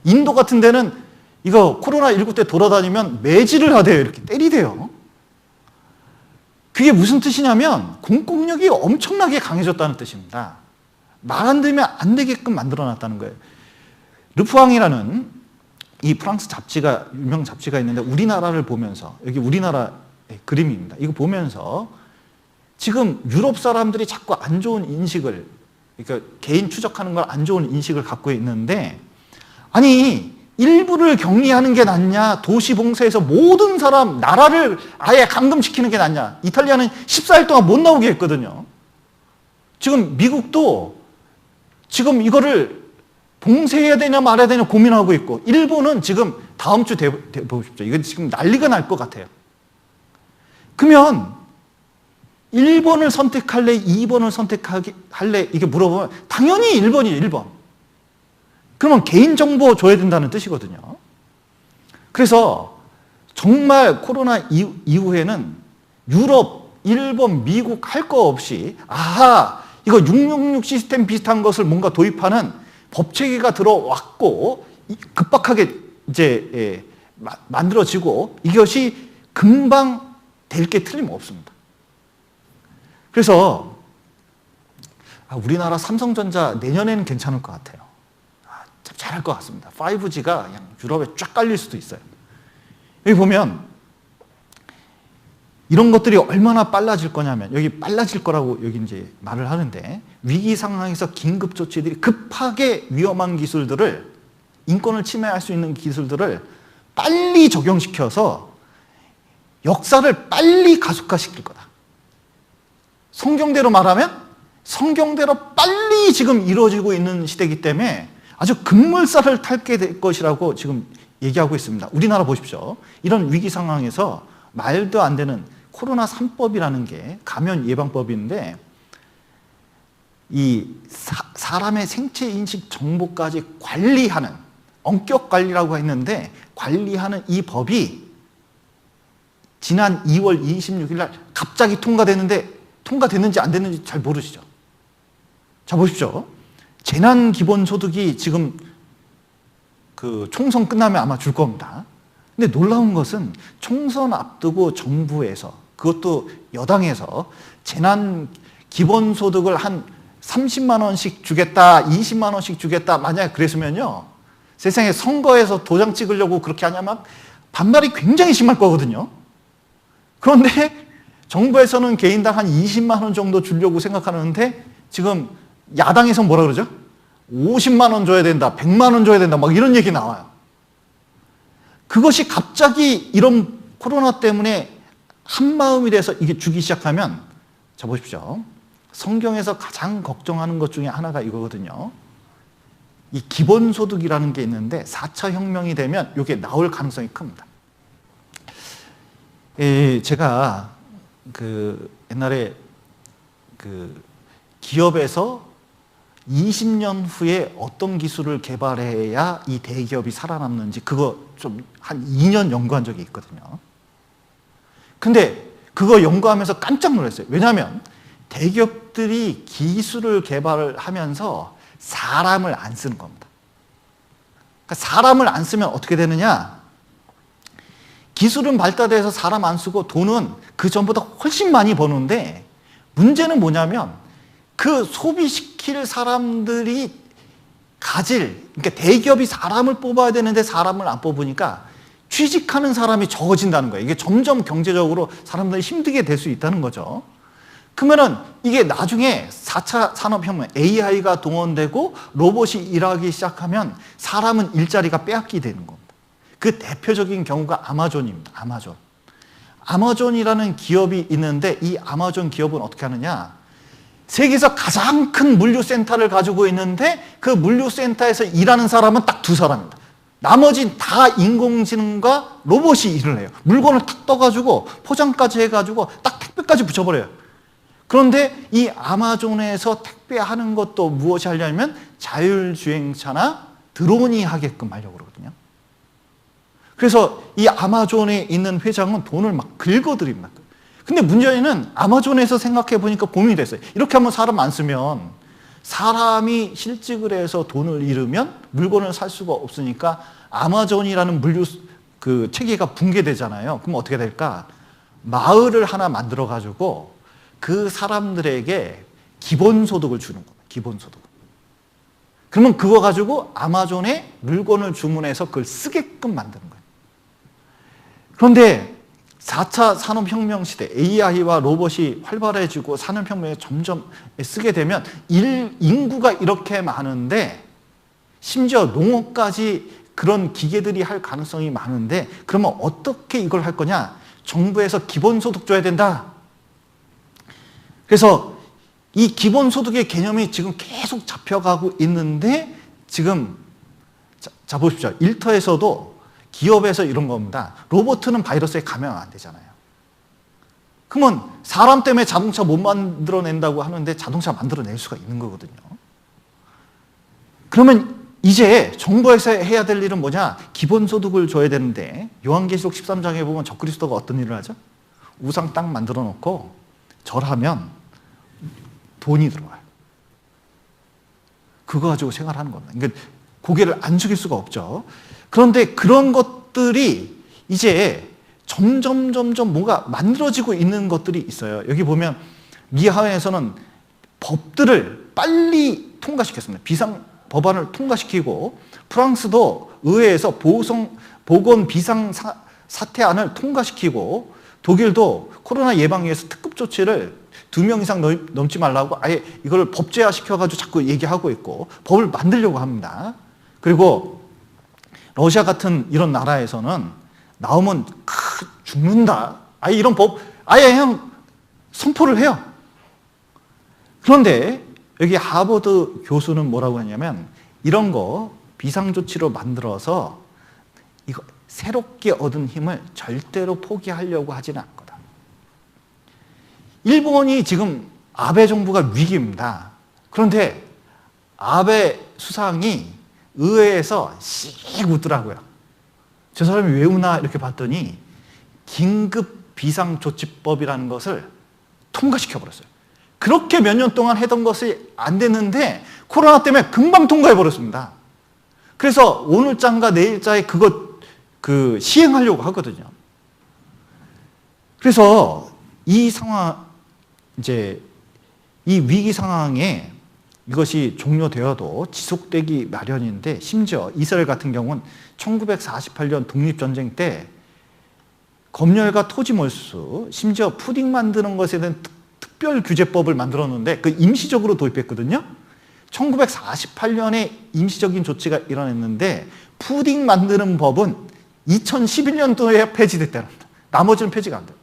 인도 같은 데는 이거 코로나19 때 돌아다니면 매질을 하대요. 이렇게 때리대요. 그게 무슨 뜻이냐면 공권력이 엄청나게 강해졌다는 뜻입니다. 말 안 되면 안 되게끔 만들어놨다는 거예요. 르푸앙이라는 이 프랑스 잡지가, 유명 잡지가 있는데 우리나라를 보면서, 여기 우리나라 그림입니다. 이거 보면서 지금 유럽 사람들이 자꾸 안 좋은 인식을, 그러니까 개인 추적하는 걸 안 좋은 인식을 갖고 있는데, 아니 일부를 격리하는 게 낫냐, 도시 봉쇄해서 모든 사람, 나라를 아예 감금시키는 게 낫냐. 이탈리아는 14일 동안 못 나오게 했거든요. 지금 미국도 지금 이거를 봉쇄해야 되냐 말아야 되냐 고민하고 있고, 일본은 지금 다음 주 보십시오. 이건 지금 난리가 날 것 같아요. 그러면 1번을 선택할래, 2번을 선택할래, 이게 물어보면 당연히 1번이에요, 1번. 그러면 개인정보 줘야 된다는 뜻이거든요. 그래서 정말 코로나 이후에는 유럽, 일본, 미국 할 거 없이 이거 666 시스템 비슷한 것을 뭔가 도입하는 법체계가 들어왔고 급박하게 이제 만들어지고 이것이 금방 될 게 틀림없습니다. 그래서 우리나라 삼성전자 내년에는 괜찮을 것 같아요. 참 잘할 것 같습니다. 5G가 그냥 유럽에 쫙 깔릴 수도 있어요. 여기 보면 이런 것들이 얼마나 빨라질 거냐면, 여기 빨라질 거라고 여기 이제 말을 하는데, 위기 상황에서 긴급 조치들이 급하게 위험한 기술들을, 인권을 침해할 수 있는 기술들을 빨리 적용시켜서 역사를 빨리 가속화시킬 거다. 성경대로 말하면 성경대로 빨리 지금 이루어지고 있는 시대이기 때문에 아주 급물살을 탈게 될 것이라고 지금 얘기하고 있습니다. 우리나라 보십시오. 이런 위기 상황에서 말도 안 되는 코로나 3법이라는 게 감염 예방법인데, 이 사람의 생체 인식 정보까지 관리하는, 엄격 관리라고 했는데 관리하는 이 법이 지난 2월 26일 날 갑자기 통과됐는데, 통과됐는지 안 됐는지 잘 모르시죠? 자, 보십시오. 재난기본소득이 지금 그 총선 끝나면 아마 줄 겁니다. 근데 놀라운 것은 총선 앞두고 정부에서, 그것도 여당에서 재난기본소득을 한 30만 원씩 주겠다, 20만 원씩 주겠다, 만약에 그랬으면요, 세상에 선거에서 도장 찍으려고 그렇게 하냐면 반발이 굉장히 심할 거거든요. 그런데 정부에서는 개인당 한 20만 원 정도 주려고 생각하는데, 지금 야당에서 뭐라 그러죠? 50만 원 줘야 된다, 100만 원 줘야 된다, 막 이런 얘기 나와요. 그것이 갑자기 이런 코로나 때문에 한마음이 돼서 이게 주기 시작하면, 자 보십시오. 성경에서 가장 걱정하는 것 중에 하나가 이거거든요. 이 기본소득이라는 게 있는데 4차 혁명이 되면 이게 나올 가능성이 큽니다. 제가 그 옛날에 그 기업에서 20년 후에 어떤 기술을 개발해야 이 대기업이 살아남는지 그거 좀 한 2년 연구한 적이 있거든요. 근데 그거 연구하면서 깜짝 놀랐어요. 왜냐하면 대기업들이 기술을 개발을 하면서 사람을 안 쓰는 겁니다. 그러니까 사람을 안 쓰면 어떻게 되느냐? 기술은 발달해서 사람 안 쓰고 돈은 그 전보다 훨씬 많이 버는데 문제는 뭐냐면 그 소비시킬 사람들이 그러니까 대기업이 사람을 뽑아야 되는데 사람을 안 뽑으니까 취직하는 사람이 적어진다는 거예요. 이게 점점 경제적으로 사람들이 힘들게 될 수 있다는 거죠. 그러면은 이게 나중에 4차 산업혁명, AI가 동원되고 로봇이 일하기 시작하면 사람은 일자리가 빼앗기게 되는 겁니다. 그 대표적인 경우가 아마존입니다. 아마존이라는 기업이 있는데 이 아마존 기업은 어떻게 하느냐? 세계에서 가장 큰 물류센터를 가지고 있는데 그 물류센터에서 일하는 사람은 딱 2사람입니다. 나머지는 다 인공지능과 로봇이 일을 해요. 물건을 탁 떠가지고 포장까지 해가지고 딱 택배까지 붙여버려요. 그런데 이 아마존에서 택배하는 것도 무엇이 하려면 자율주행차나 드론이 하게끔 하려고 그러거든요. 그래서 이 아마존에 있는 회장은 돈을 막 긁어들입니다. 근데 문제는 아마존에서 생각해 보니까 고민이 됐어요. 이렇게 하면 사람 안 쓰면 사람이 실직을 해서 돈을 잃으면 물건을 살 수가 없으니까 아마존이라는 물류 그 체계가 붕괴되잖아요. 그럼 어떻게 될까? 마을을 하나 만들어 가지고 그 사람들에게 기본소득을 주는 거예요. 기본소득. 그러면 그거 가지고 아마존에 물건을 주문해서 그걸 쓰게끔 만드는 거예요. 그런데 4차 산업혁명 시대, AI와 로봇이 활발해지고 산업혁명에 점점 쓰게 되면 인구가 이렇게 많은데 심지어 농업까지 그런 기계들이 할 가능성이 많은데 그러면 어떻게 이걸 할 거냐? 정부에서 기본소득 줘야 된다. 그래서 이 기본소득의 개념이 지금 계속 잡혀가고 있는데 지금 자 보십시오. 일터에서도 기업에서 이런 겁니다. 로봇은 바이러스에 감염 안 되잖아요. 그러면 사람 때문에 자동차 못 만들어낸다고 하는데 자동차 만들어낼 수가 있는 거거든요. 그러면 이제 정부에서 해야 될 일은 뭐냐? 기본소득을 줘야 되는데 요한계시록 13장에 보면 적그리스도가 어떤 일을 하죠? 우상 딱 만들어 놓고 절하면 돈이 들어와요. 그거 가지고 생활하는 겁니다. 그러니까 고개를 안 숙일 수가 없죠. 그런데 그런 것들이 이제 점점 뭔가 만들어지고 있는 것들이 있어요. 여기 보면 미 하원에서는 법들을 빨리 통과시켰습니다. 법안을 통과시키고 프랑스도 의회에서 보건 비상 사태안을 통과시키고 독일도 코로나 예방 위해서 특급 조치를 2명 이상 넘지 말라고 아예 이걸 법제화 시켜가지고 자꾸 얘기하고 있고 법을 만들려고 합니다. 그리고 러시아 같은 이런 나라에서는 나오면 죽는다. 아예 이런 법 아예 그냥 선포를 해요. 그런데 여기 하버드 교수는 뭐라고 했냐면 이런 거 비상조치로 만들어서 이거 새롭게 얻은 힘을 절대로 포기하려고 하지는 않거든. 일본이 지금 아베 정부가 위기입니다. 그런데 아베 수상이 의회에서 씩 웃더라고요. 저 사람이 왜 우나 이렇게 봤더니 긴급 비상조치법이라는 것을 통과시켜버렸어요. 그렇게 몇 년 동안 하던 것이 안 됐는데 코로나 때문에 금방 통과해버렸습니다. 그래서 오늘자인가 내일자에 그거 시행하려고 하거든요. 그래서 이 상황, 이제 이 위기 상황에 이것이 종료되어도 지속되기 마련인데 심지어 이스라엘 같은 경우는 1948년 독립전쟁 때 검열과 토지 몰수, 심지어 푸딩 만드는 것에 대한 특별 규제법을 만들었는데 그 임시적으로 도입했거든요. 1948년에 임시적인 조치가 일어났는데 푸딩 만드는 법은 2011년도에 폐지됐다는 겁니다. 나머지는 폐지가 안 돼요.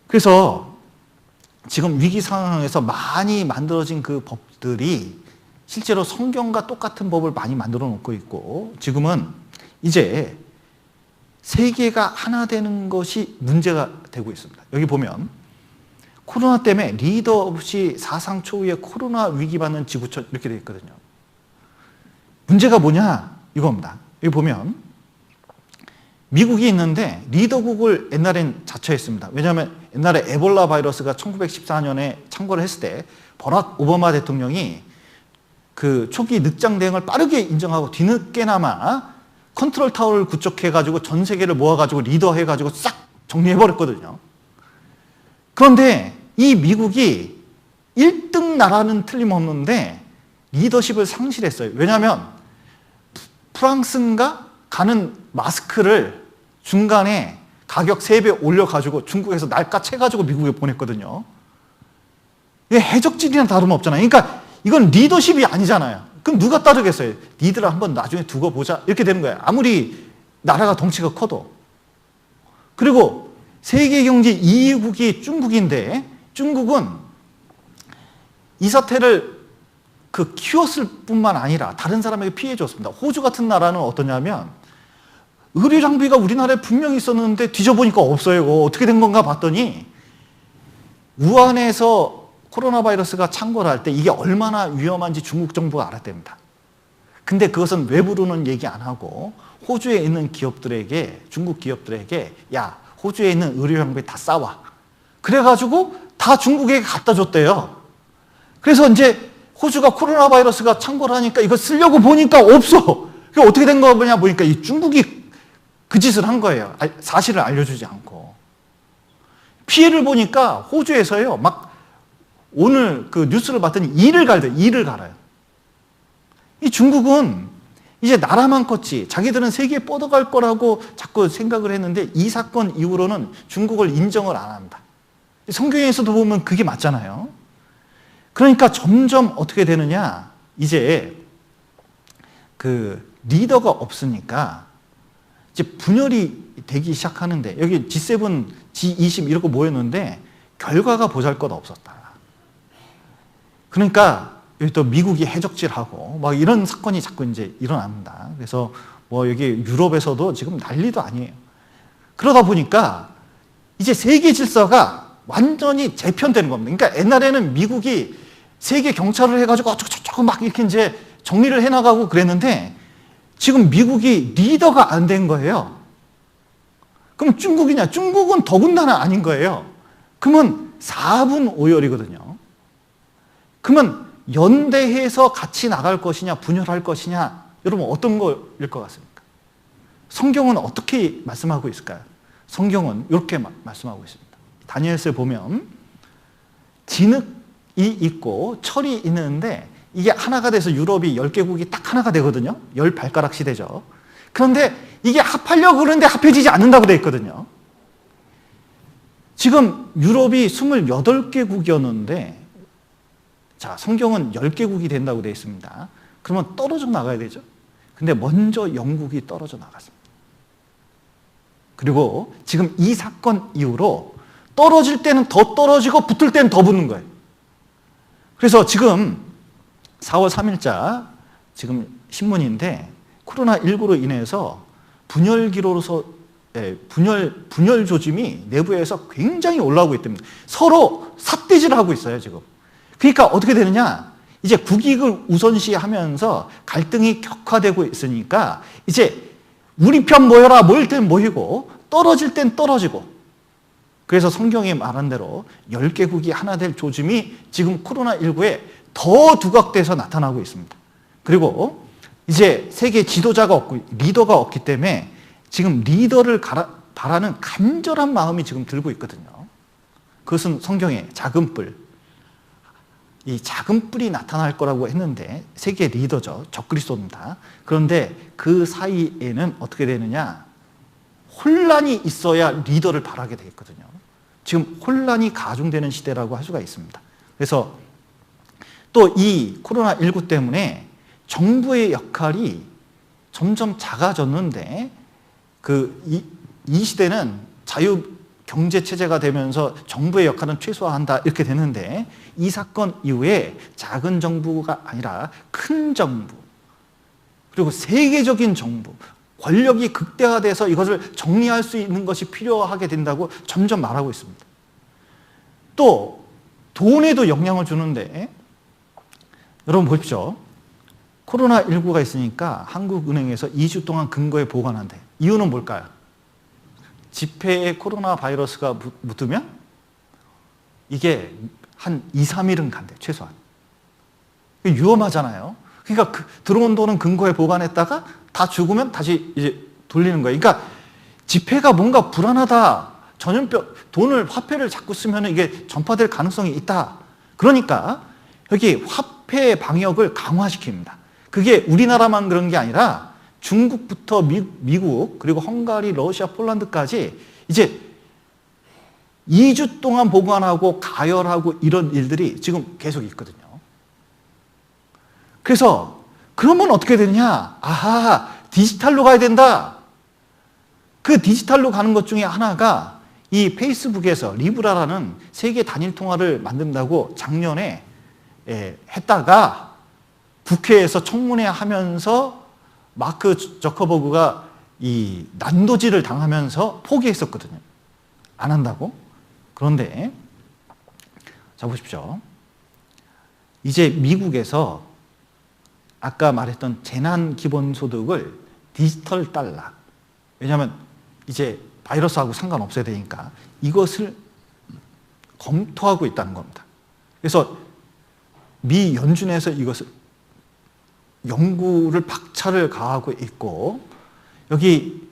그래서 지금 위기 상황에서 많이 만들어진 그 법들이 실제로 성경과 똑같은 법을 많이 만들어 놓고 있고 지금은 이제 세계가 하나 되는 것이 문제가 되고 있습니다. 여기 보면 코로나 때문에 리더 없이 사상 초유의 코로나 위기 받는 지구촌 이렇게 되어 있거든요. 문제가 뭐냐 이겁니다. 여기 보면 미국이 있는데 리더국을 옛날엔 자처했습니다. 왜냐하면 옛날에 에볼라 바이러스가 1914년에 창궐을 했을 때 버락 오바마 대통령이 그 초기 늑장 대응을 빠르게 인정하고 뒤늦게나마 컨트롤 타워를 구축해가지고 전 세계를 모아가지고 리더해가지고 싹 정리해버렸거든요. 그런데 이 미국이 1등 나라는 틀림없는데 리더십을 상실했어요. 왜냐하면 프랑스인가 가는 마스크를 중간에 가격 3배 올려가지고 중국에서 날까채가지고 미국에 보냈거든요. 이게 해적질이나 다름없잖아요. 그러니까 이건 리더십이 아니잖아요. 그럼 누가 따르겠어요? 니들 한번 나중에 두고 보자 이렇게 되는 거예요. 아무리 나라가 덩치가 커도. 그리고 세계 경제 2위국이 중국인데 중국은 이 사태를 키웠을 뿐만 아니라 다른 사람에게 피해 줬습니다. 호주 같은 나라는 어떠냐면 의료 장비가 우리나라에 분명히 있었는데 뒤져보니까 없어요. 어떻게 된 건가 봤더니 우한에서 코로나 바이러스가 창궐할 때 이게 얼마나 위험한지 중국 정부가 알았답니다. 근데 그것은 외부로는 얘기 안 하고 호주에 있는 기업들에게, 중국 기업들에게 야, 호주에 있는 의료 장비 다 싸와. 그래가지고 다 중국에게 갖다 줬대요. 그래서 이제 호주가 코로나 바이러스가 창궐하니까 이거 쓰려고 보니까 없어. 그게 어떻게 된 거냐 보니까 이 중국이 그 짓을 한 거예요. 사실을 알려주지 않고. 피해를 보니까 호주에서요, 막 오늘 그 뉴스를 봤더니 이를 갈아요. 이 중국은 이제 나라만 컸지 자기들은 세계에 뻗어갈 거라고 자꾸 생각을 했는데 이 사건 이후로는 중국을 인정을 안 한다. 성경에서도 보면 그게 맞잖아요. 그러니까 점점 어떻게 되느냐, 이제 그 리더가 없으니까 이제 분열이 되기 시작하는데 여기 G7, G20 이렇게 모였는데 결과가 보잘것없었다. 그러니까 여기 또 미국이 해적질하고 막 이런 사건이 자꾸 이제 일어납니다. 그래서 뭐 여기 유럽에서도 지금 난리도 아니에요. 그러다 보니까 이제 세계 질서가 완전히 재편되는 겁니다. 그러니까 옛날에는 미국이 세계 경찰을 해가지고 어쩌고저쩌고 막 이렇게 이제 정리를 해나가고 그랬는데 지금 미국이 리더가 안 된 거예요. 그럼 중국이냐? 중국은 더군다나 아닌 거예요. 그러면 4분 5열이거든요. 그러면 연대해서 같이 나갈 것이냐, 분열할 것이냐, 여러분 어떤 거일 것 같습니까? 성경은 어떻게 말씀하고 있을까요? 성경은 이렇게 말씀하고 있습니다. 다니엘서에 보면 진흙이 있고 철이 있는데 이게 하나가 돼서 유럽이 10개국이 딱 하나가 되거든요. 10발가락 시대죠. 그런데 이게 합하려고 그러는데 합해지지 않는다고 되어 있거든요. 지금 유럽이 28개국이었는데 자, 성경은 10개국이 된다고 되어 있습니다. 그러면 떨어져 나가야 되죠. 근데 먼저 영국이 떨어져 나갔습니다. 그리고 지금 이 사건 이후로 떨어질 때는 더 떨어지고 붙을 때는 더 붙는 거예요. 그래서 지금 4월 3일자 지금 신문인데 코로나19로 인해서 분열기로서 분열 조짐이 내부에서 굉장히 올라오고 있답니다. 서로 삿대질을 하고 있어요, 지금. 그러니까 어떻게 되느냐? 이제 국익을 우선시하면서 갈등이 격화되고 있으니까 이제 우리 편 모여라, 모일 땐 모이고 떨어질 땐 떨어지고. 그래서 성경이 말한 대로 10개국이 하나 될 조짐이 지금 코로나19에 더 두각돼서 나타나고 있습니다. 그리고 이제 세계 지도자가 없고 리더가 없기 때문에 지금 리더를 바라는 간절한 마음이 지금 들고 있거든요. 그것은 성경의 작은 뿔, 이 작은 뿔이 나타날 거라고 했는데 세계 리더죠. 적그리스도입니다. 그런데 그 사이에는 어떻게 되느냐? 혼란이 있어야 리더를 바라게 되겠거든요. 지금 혼란이 가중되는 시대라고 할 수가 있습니다. 그래서 또 이 코로나19 때문에 정부의 역할이 점점 작아졌는데 이 시대는 자유 경제 체제가 되면서 정부의 역할은 최소화한다 이렇게 되는데 이 사건 이후에 작은 정부가 아니라 큰 정부 그리고 세계적인 정부, 권력이 극대화돼서 이것을 정리할 수 있는 것이 필요하게 된다고 점점 말하고 있습니다. 또 돈에도 영향을 주는데 여러분 보십시오. 코로나19가 있으니까 한국은행에서 2주 동안 근거에 보관한대. 이유는 뭘까요? 지폐에 코로나 바이러스가 묻으면 이게 한 2, 3일은 간대, 최소한. 위험하잖아요. 그러니까 들어온 돈은 근거에 보관했다가 다 죽으면 다시 이제 돌리는 거예요. 그러니까 지폐가 뭔가 불안하다. 전염병, 돈을, 화폐를 자꾸 쓰면 이게 전파될 가능성이 있다. 그러니까 여기 화폐 방역을 강화시킵니다. 그게 우리나라만 그런 게 아니라 중국부터 미국, 그리고 헝가리, 러시아, 폴란드까지 이제 2주 동안 보관하고 가열하고 이런 일들이 지금 계속 있거든요. 그래서 그러면 어떻게 되느냐? 아하, 디지털로 가야 된다. 그 디지털로 가는 것 중에 하나가 이 페이스북에서 리브라라는 세계 단일 통화를 만든다고 작년에 했다가 국회에서 청문회 하면서 마크 저커버그가 이 난도질을 당하면서 포기했었거든요. 안 한다고. 그런데 자 보십시오. 이제 미국에서 아까 말했던 재난기본소득을 디지털 달러, 왜냐하면 이제 바이러스하고 상관없어야 되니까 이것을 검토하고 있다는 겁니다. 그래서 미 연준에서 이것을 연구를 박차를 가하고 있고, 여기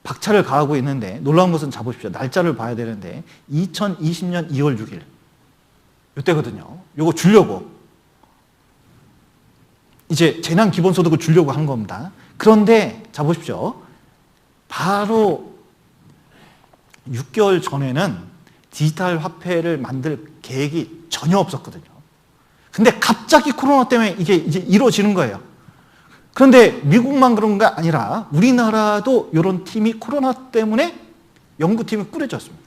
박차를 가하고 있는데 놀라운 것은 잡으십시오. 날짜를 봐야 되는데 2020년 2월 6일 이때거든요. 이거 주려고 이제 재난 기본소득을 주려고 한 겁니다. 그런데 잡으십시오. 바로 6개월 전에는 디지털 화폐를 만들 계획이 전혀 없었거든요. 근데 갑자기 코로나 때문에 이게 이제 이루어지는 거예요. 그런데 미국만 그런 게 아니라 우리나라도 이런 팀이 코로나 때문에 연구팀이 꾸려졌습니다.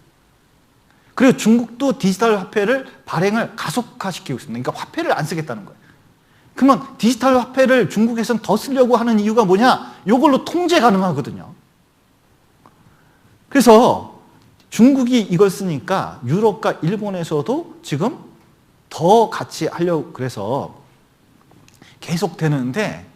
그리고 중국도 디지털 화폐를 발행을 가속화시키고 있습니다. 그러니까 화폐를 안 쓰겠다는 거예요. 그러면 디지털 화폐를 중국에서는 더 쓰려고 하는 이유가 뭐냐? 이걸로 통제 가능하거든요. 그래서 중국이 이걸 쓰니까 유럽과 일본에서도 지금 더 같이 하려고 그래서 계속 되는데,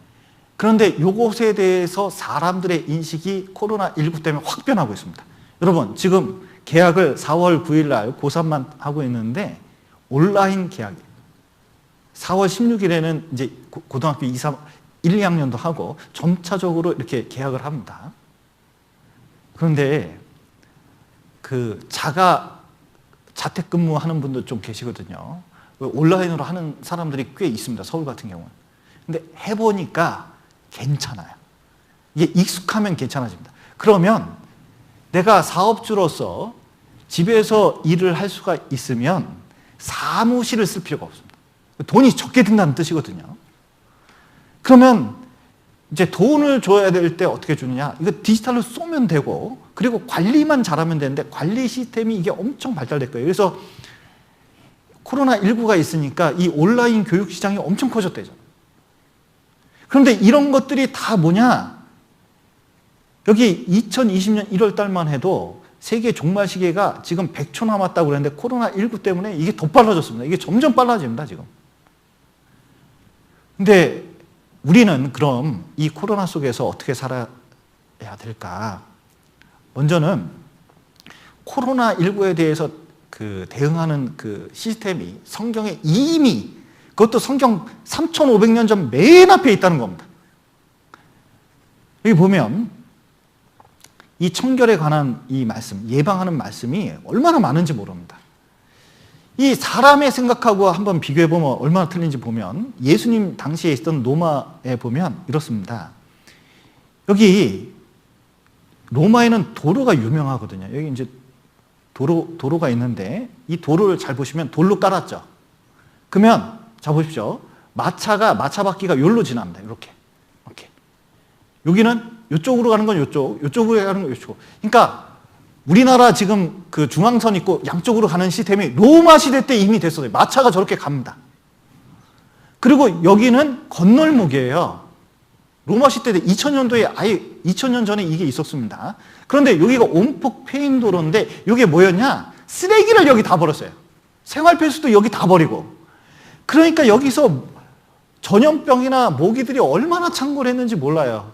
그런데 이것에 대해서 사람들의 인식이 코로나19 때문에 확 변하고 있습니다. 여러분 지금 계약을 4월 9일 날 고3만 하고 있는데 온라인 계약이에요. 4월 16일에는 이제 고등학교 1, 2학년도 하고 점차적으로 이렇게 계약을 합니다. 그런데 그 자택근무하는 분도 좀 계시거든요. 온라인으로 하는 사람들이 꽤 있습니다. 서울 같은 경우는. 근데 해보니까 괜찮아요. 이게 익숙하면 괜찮아집니다. 그러면 내가 사업주로서 집에서 일을 할 수가 있으면 사무실을 쓸 필요가 없습니다. 돈이 적게 든다는 뜻이거든요. 그러면 이제 돈을 줘야 될 때 어떻게 주느냐? 이거 디지털로 쏘면 되고, 그리고 관리만 잘하면 되는데 관리 시스템이 이게 엄청 발달될 거예요. 그래서 코로나19가 있으니까 이 온라인 교육 시장이 엄청 커졌대죠. 그런데 이런 것들이 다 뭐냐? 여기 2020년 1월 달만 해도 세계 종말 시계가 지금 100초 남았다고 그랬는데 코로나19 때문에 이게 더 빨라졌습니다. 이게 점점 빨라집니다, 지금. 근데 우리는 그럼 이 코로나 속에서 어떻게 살아야 될까? 먼저는 코로나19에 대해서 그 대응하는 그 시스템이 성경에 이미, 그것도 성경 3,500년 전 맨 앞에 있다는 겁니다. 여기 보면 이 청결에 관한 이 말씀, 예방하는 말씀이 얼마나 많은지 모릅니다. 이 사람의 생각하고 한번 비교해보면 얼마나 틀린지 보면, 예수님 당시에 있던 로마에 보면 이렇습니다. 여기 로마에는 도로가 유명하거든요. 여기 이제 도로가 있는데 이 도로를 잘 보시면 돌로 깔았죠. 그러면 자 보십시오. 마차 바퀴가 여기로 지납니다. 이렇게. 여기는 이쪽으로 가는 건 이쪽으로 가는 건 이쪽. 그러니까 우리나라 지금 그 중앙선 있고 양쪽으로 가는 시스템이 로마 시대 때 이미 됐어요. 마차가 저렇게 갑니다. 그리고 여기는 건널목이에요. 로마 시대 때 2000년도에 아예 2000년 전에 이게 있었습니다. 그런데 여기가 온폭 페인도로인데 이게 뭐였냐? 쓰레기를 여기 다 버렸어요. 생활폐수도 여기 다 버리고. 그러니까 여기서 전염병이나 모기들이 얼마나 창궐 했는지 몰라요.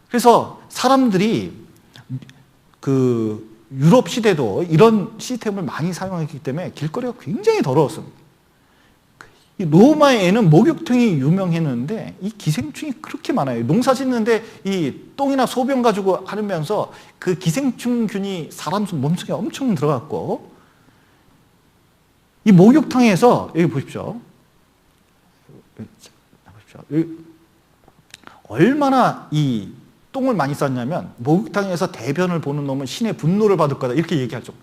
그래서 사람들이 그 유럽 시대도 이런 시스템을 많이 사용했기 때문에 길거리가 굉장히 더러웠습니다. 이 로마에는 목욕탕이 유명했는데 이 기생충이 그렇게 많아요. 농사 짓는데 이 똥이나 소변 가지고 하면서 그 기생충균이 사람 몸속에 엄청 들어갔고, 이 목욕탕에서 여기 보십시오. 여기 얼마나 이 똥을 많이 쌌냐면 목욕탕에서 대변을 보는 놈은 신의 분노를 받을 거다 이렇게 얘기할 정도.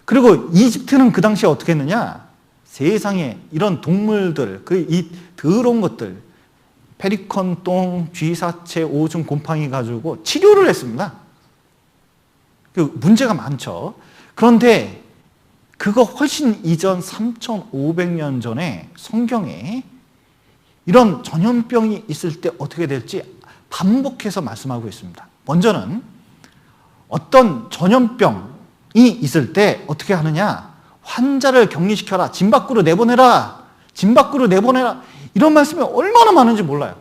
그리고 이집트는 그 당시에 어떻게 했느냐? 세상에 이런 동물들, 이 더러운 것들, 페리컨 똥, 쥐사체, 오줌, 곰팡이 가지고 치료를 했습니다. 문제가 많죠. 그런데 그거 훨씬 이전 3,500년 전에 성경에 이런 전염병이 있을 때 어떻게 될지 반복해서 말씀하고 있습니다. 먼저는 어떤 전염병이 있을 때 어떻게 하느냐? 환자를 격리시켜라. 집 밖으로 내보내라. 집 밖으로 내보내라. 이런 말씀이 얼마나 많은지 몰라요.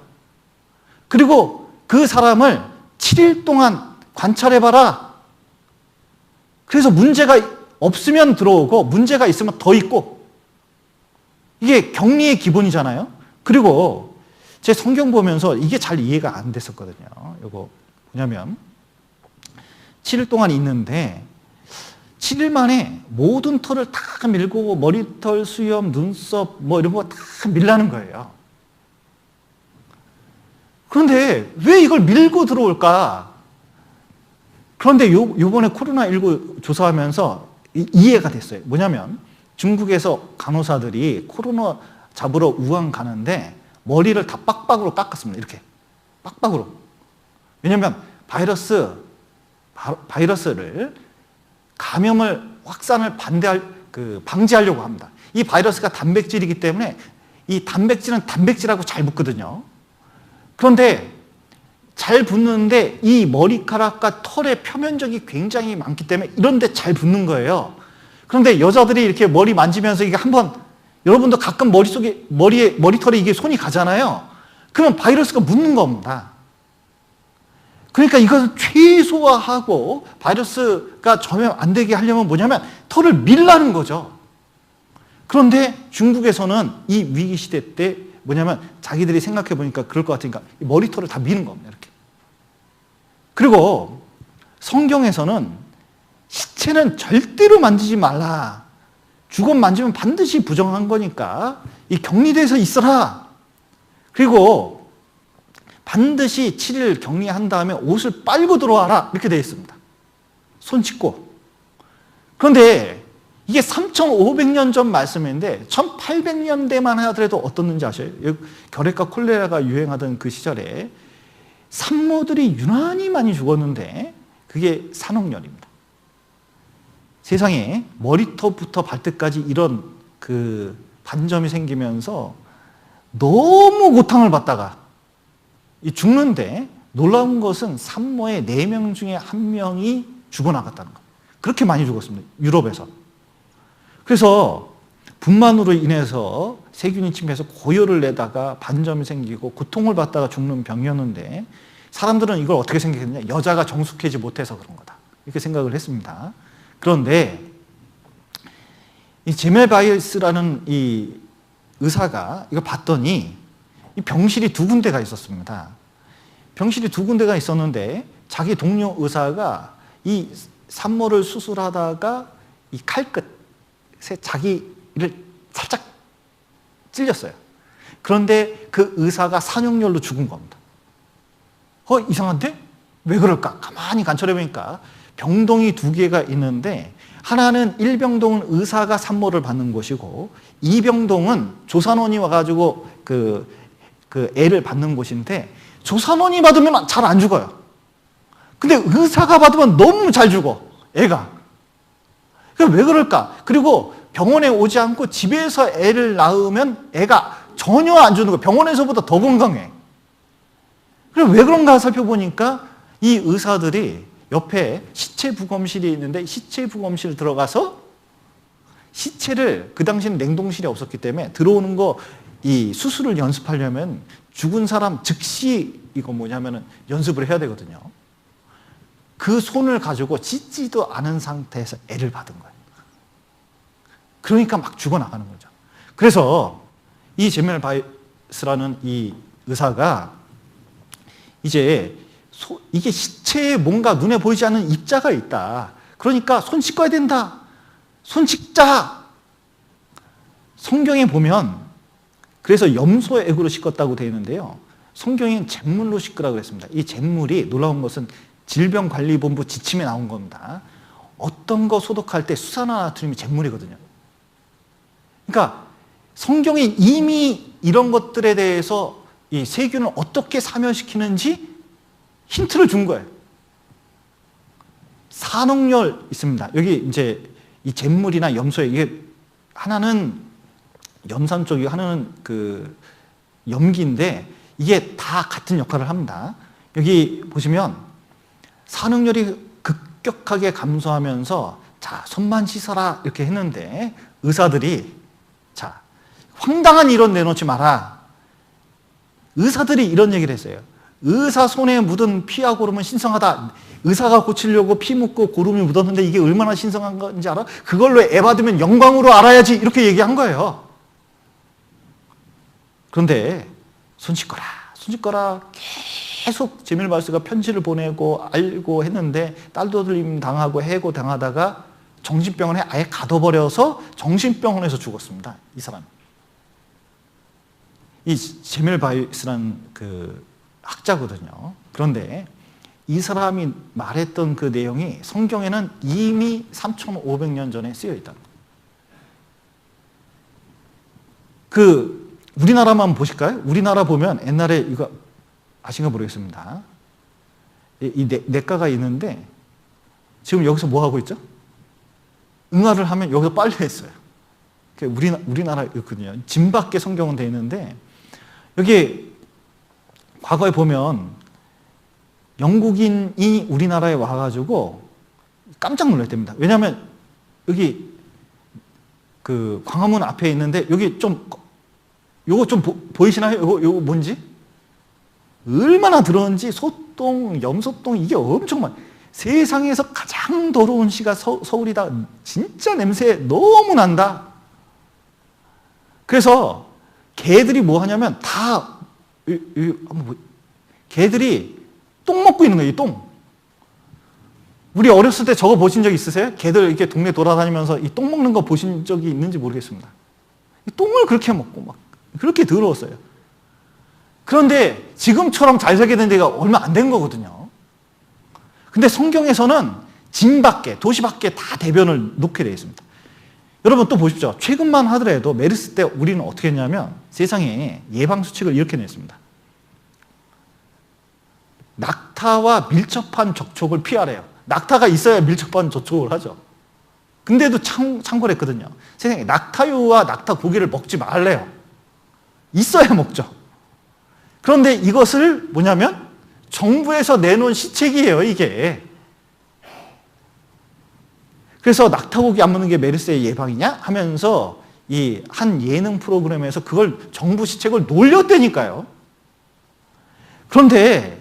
그리고 그 사람을 7일 동안 관찰해봐라. 그래서 문제가 없으면 들어오고 문제가 있으면 더 있고, 이게 격리의 기본이잖아요. 그리고 제 성경 보면서 이게 잘 이해가 안 됐었거든요. 이거 뭐냐면 7일 동안 있는데 7일 만에 모든 털을 다 밀고 머리털, 수염, 눈썹 뭐 이런 거 다 밀라는 거예요. 그런데 왜 이걸 밀고 들어올까? 그런데 요번에 코로나19 조사하면서 이해가 됐어요. 뭐냐면 중국에서 간호사들이 코로나 잡으러 우한 가는데 머리를 다 빡빡으로 깎았습니다. 이렇게 빡빡으로. 왜냐면 바이러스를 감염을 확산을 방지하려고 합니다. 이 바이러스가 단백질이기 때문에 이 단백질은 단백질하고 잘 붙거든요. 그런데 잘 붙는데 이 머리카락과 털의 표면적이 굉장히 많기 때문에 이런 데 잘 붙는 거예요. 그런데 여자들이 이렇게 머리 만지면서 이게 한번, 여러분도 가끔 머리털에 이게 손이 가잖아요. 그러면 바이러스가 묻는 겁니다. 그러니까 이것을 최소화하고 바이러스가 전염 안 되게 하려면 뭐냐면 털을 밀라는 거죠. 그런데 중국에서는 이 위기 시대 때 뭐냐면 자기들이 생각해 보니까 그럴 것 같으니까 머리털을 다 미는 겁니다. 이렇게. 그리고 성경에서는 시체는 절대로 만지지 말라. 죽음 만지면 반드시 부정한 거니까 이 격리돼서 있어라. 그리고 반드시 7일 격리한 다음에 옷을 빨고 들어와라. 이렇게 되어 있습니다. 손 씻고. 그런데 이게 3,500년 전 말씀인데 1800년대만 하더라도 어떻는지 아셔요? 결핵과 콜레라가 유행하던 그 시절에 산모들이 유난히 많이 죽었는데 그게 산옥열입니다. 세상에 머리털부터 발끝까지 이런 그 반점이 생기면서 너무 고통을 받다가 죽는데 놀라운 것은 산모의 4명 중에 1명이 죽어나갔다는 것. 그렇게 많이 죽었습니다. 유럽에서. 그래서 분만으로 인해서 세균이 침해해서 고열을 내다가 반점이 생기고 고통을 받다가 죽는 병이었는데 사람들은 이걸 어떻게 생각했느냐? 여자가 정숙하지 못해서 그런 거다. 이렇게 생각을 했습니다. 그런데 이 제멜바이스라는 이 의사가 이걸 봤더니 이 병실이 2군데가 있었습니다. 병실이 2군데가 있었는데 자기 동료 의사가 이 산모를 수술하다가 이 칼끝에 자기를 살짝 찔렸어요. 그런데 그 의사가 산옥열로 죽은 겁니다. 이상한데? 왜 그럴까? 가만히 관찰해보니까 병동이 2개가 있는데 하나는 1병동은 의사가 산모를 받는 곳이고 2병동은 조산원이 와가지고 그 애를 받는 곳인데 조산원이 받으면 잘 안 죽어요. 근데 의사가 받으면 너무 잘 죽어, 애가. 왜 그럴까? 그리고 병원에 오지 않고 집에서 애를 낳으면 애가 전혀 안 죽는 거예요. 병원에서보다 더 건강해. 그럼 왜 그런가 살펴보니까 이 의사들이 옆에 시체 부검실이 있는데 시체 부검실 들어가서 시체를, 그 당시에는 냉동실이 없었기 때문에 들어오는 거, 이 수술을 연습하려면 죽은 사람 즉시 이거 뭐냐면은 연습을 해야 되거든요. 그 손을 가지고 찢지도 않은 상태에서 애를 받은 거예요. 그러니까 막 죽어나가는 거죠. 그래서 이 제멜 바이스라는 이 의사가 이제 이게 시체에 뭔가 눈에 보이지 않는 입자가 있다. 그러니까 손 씻어야 된다. 손 씻자. 성경에 보면 그래서 염소액으로 씻었다고 되어 있는데요. 성경엔 잿물로 씻으라고 했습니다. 이 잿물이 놀라운 것은 질병관리본부 지침에 나온 겁니다. 어떤 거 소독할 때 수산화나트륨이 잿물이거든요. 그러니까 성경이 이미 이런 것들에 대해서 이 세균을 어떻게 사멸시키는지 힌트를 준 거예요. 산옥열 있습니다. 여기 이제 이 잿물이나 염소액, 이게 하나는 염산 쪽이고 하나는 그 염기인데 이게 다 같은 역할을 합니다. 여기 보시면 산옥열이 급격하게 감소하면서 자, 손만 씻어라 이렇게 했는데 의사들이 자, 황당한 이론 내놓지 마라. 의사들이 이런 얘기를 했어요. 의사 손에 묻은 피와 고름은 신성하다. 의사가 고치려고 피 묻고 고름이 묻었는데 이게 얼마나 신성한 건지 알아? 그걸로 애 받으면 영광으로 알아야지. 이렇게 얘기한 거예요. 그런데 손 씻거라, 손 씻거라 계속 제멜 바이스가 편지를 보내고 알고 했는데 딸도들림 당하고 해고 당하다가 정신병원에 아예 가둬버려서 정신병원에서 죽었습니다. 이 사람. 이 제멜 바이스라는 그 학자거든요. 그런데 이 사람이 말했던 그 내용이 성경에는 이미 3,500년 전에 쓰여 있다. 그 우리나라만 보실까요? 우리나라 보면 옛날에 이거 아신가 모르겠습니다. 이 내과가 있는데 지금 여기서 뭐 하고 있죠? 응아를 하면 여기서 빨리 했어요. 우리나라였거든요. 진밖에 성경은 돼 있는데 여기 과거에 보면 영국인이 우리나라에 와가지고 깜짝 놀랐답니다. 왜냐하면 여기 그 광화문 앞에 있는데 여기 좀 요거 좀 보이시나요? 요거 뭔지? 얼마나 더러운지 소똥, 염소똥 이게 엄청 많아요. 세상에서 가장 더러운 시가 서울이다. 진짜 냄새 너무 난다. 그래서 개들이 뭐 하냐면 다 개들이 똥 먹고 있는 거예요. 이 똥. 우리 어렸을 때 저거 보신 적 있으세요? 개들 이렇게 동네 돌아다니면서 이 똥 먹는 거 보신 적이 있는지 모르겠습니다. 이 똥을 그렇게 먹고 막 그렇게 더러웠어요. 그런데 지금처럼 잘 살게 된 데가 얼마 안 된 거거든요. 근데 성경에서는 진 밖에, 도시 밖에 다 대변을 놓게 되어 있습니다. 여러분 또 보십시오. 최근만 하더라도 메르스 때 우리는 어떻게 했냐면 세상에 예방수칙을 이렇게 냈습니다. 낙타와 밀접한 접촉을 피하래요. 낙타가 있어야 밀접한 접촉을 하죠. 근데도 참고를 했거든요. 세상에 낙타유와 낙타 고기를 먹지 말래요. 있어야 먹죠. 그런데 이것을 뭐냐면 정부에서 내놓은 시책이에요, 이게. 그래서 낙타고기 안 먹는 게 메르스의 예방이냐 하면서 이 한 예능 프로그램에서 그걸 정부 시책을 놀렸다니까요. 그런데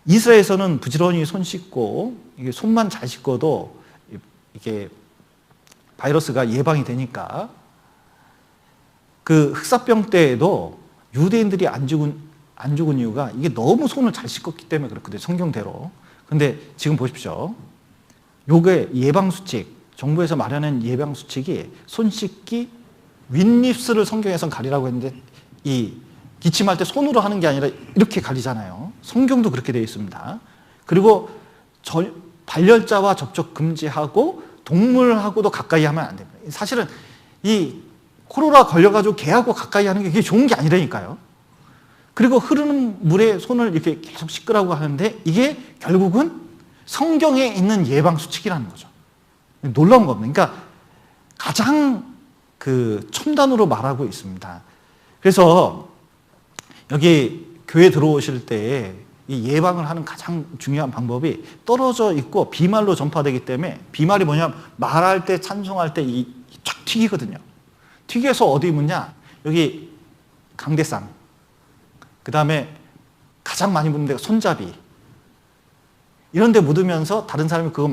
이스라엘에서는 부지런히 손 씻고 이게 손만 잘 씻고도 이게 바이러스가 예방이 되니까 그 흑사병 때에도 유대인들이 안 죽은 이유가 이게 너무 손을 잘 씻었기 때문에 그렇거든요. 성경대로. 근데 지금 보십시오. 요게 예방수칙, 정부에서 마련한 예방수칙이 손 씻기, 윗입술을 성경에선 가리라고 했는데 이 기침할 때 손으로 하는 게 아니라 이렇게 가리잖아요. 성경도 그렇게 되어 있습니다. 그리고 발열자와 접촉 금지하고 동물하고도 가까이 하면 안 됩니다. 사실은 이 코로나 걸려가지고 개하고 가까이 하는 게 그게 좋은 게 아니라니까요. 그리고 흐르는 물에 손을 이렇게 계속 씻으라고 하는데 이게 결국은 성경에 있는 예방수칙이라는 거죠. 놀라운 겁니다. 그러니까 가장 그 첨단으로 말하고 있습니다. 그래서 여기 교회 들어오실 때 이 예방을 하는 가장 중요한 방법이 떨어져 있고 비말로 전파되기 때문에, 비말이 뭐냐면 말할 때 찬송할 때 쫙 튀기거든요. 튀겨서 어디 묻냐? 여기 강대상, 그 다음에 가장 많이 묻는 데가 손잡이, 이런 데 묻으면서 다른 사람이 그거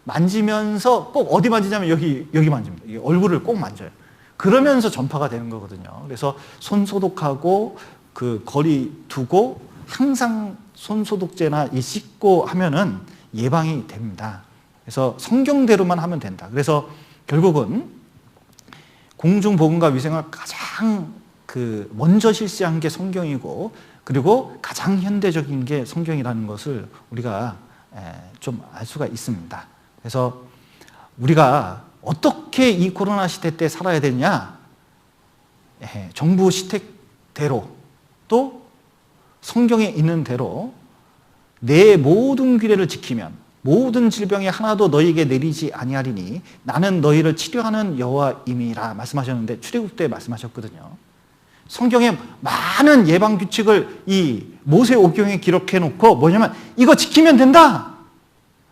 만지면서 꼭 어디 만지냐면 여기 만집니다. 얼굴을 꼭 만져요. 그러면서 전파가 되는 거거든요. 그래서 손 소독하고 그 거리 두고 항상 손 소독제나 씻고 하면은 예방이 됩니다. 그래서 성경대로만 하면 된다. 그래서 결국은 공중보건과 위생을 가장 먼저 실시한 게 성경이고, 그리고 가장 현대적인 게 성경이라는 것을 우리가 좀 알 수가 있습니다. 그래서 우리가 어떻게 이 코로나 시대 때 살아야 되냐? 정부 시택대로, 또 성경에 있는 대로 내 모든 규례를 지키면 모든 질병이 하나도 너희에게 내리지 아니하리니 나는 너희를 치료하는 여호와임이라 말씀하셨는데, 출애굽 때 말씀하셨거든요. 성경에 많은 예방 규칙을 이 모세오경에 기록해 놓고 뭐냐면 이거 지키면 된다.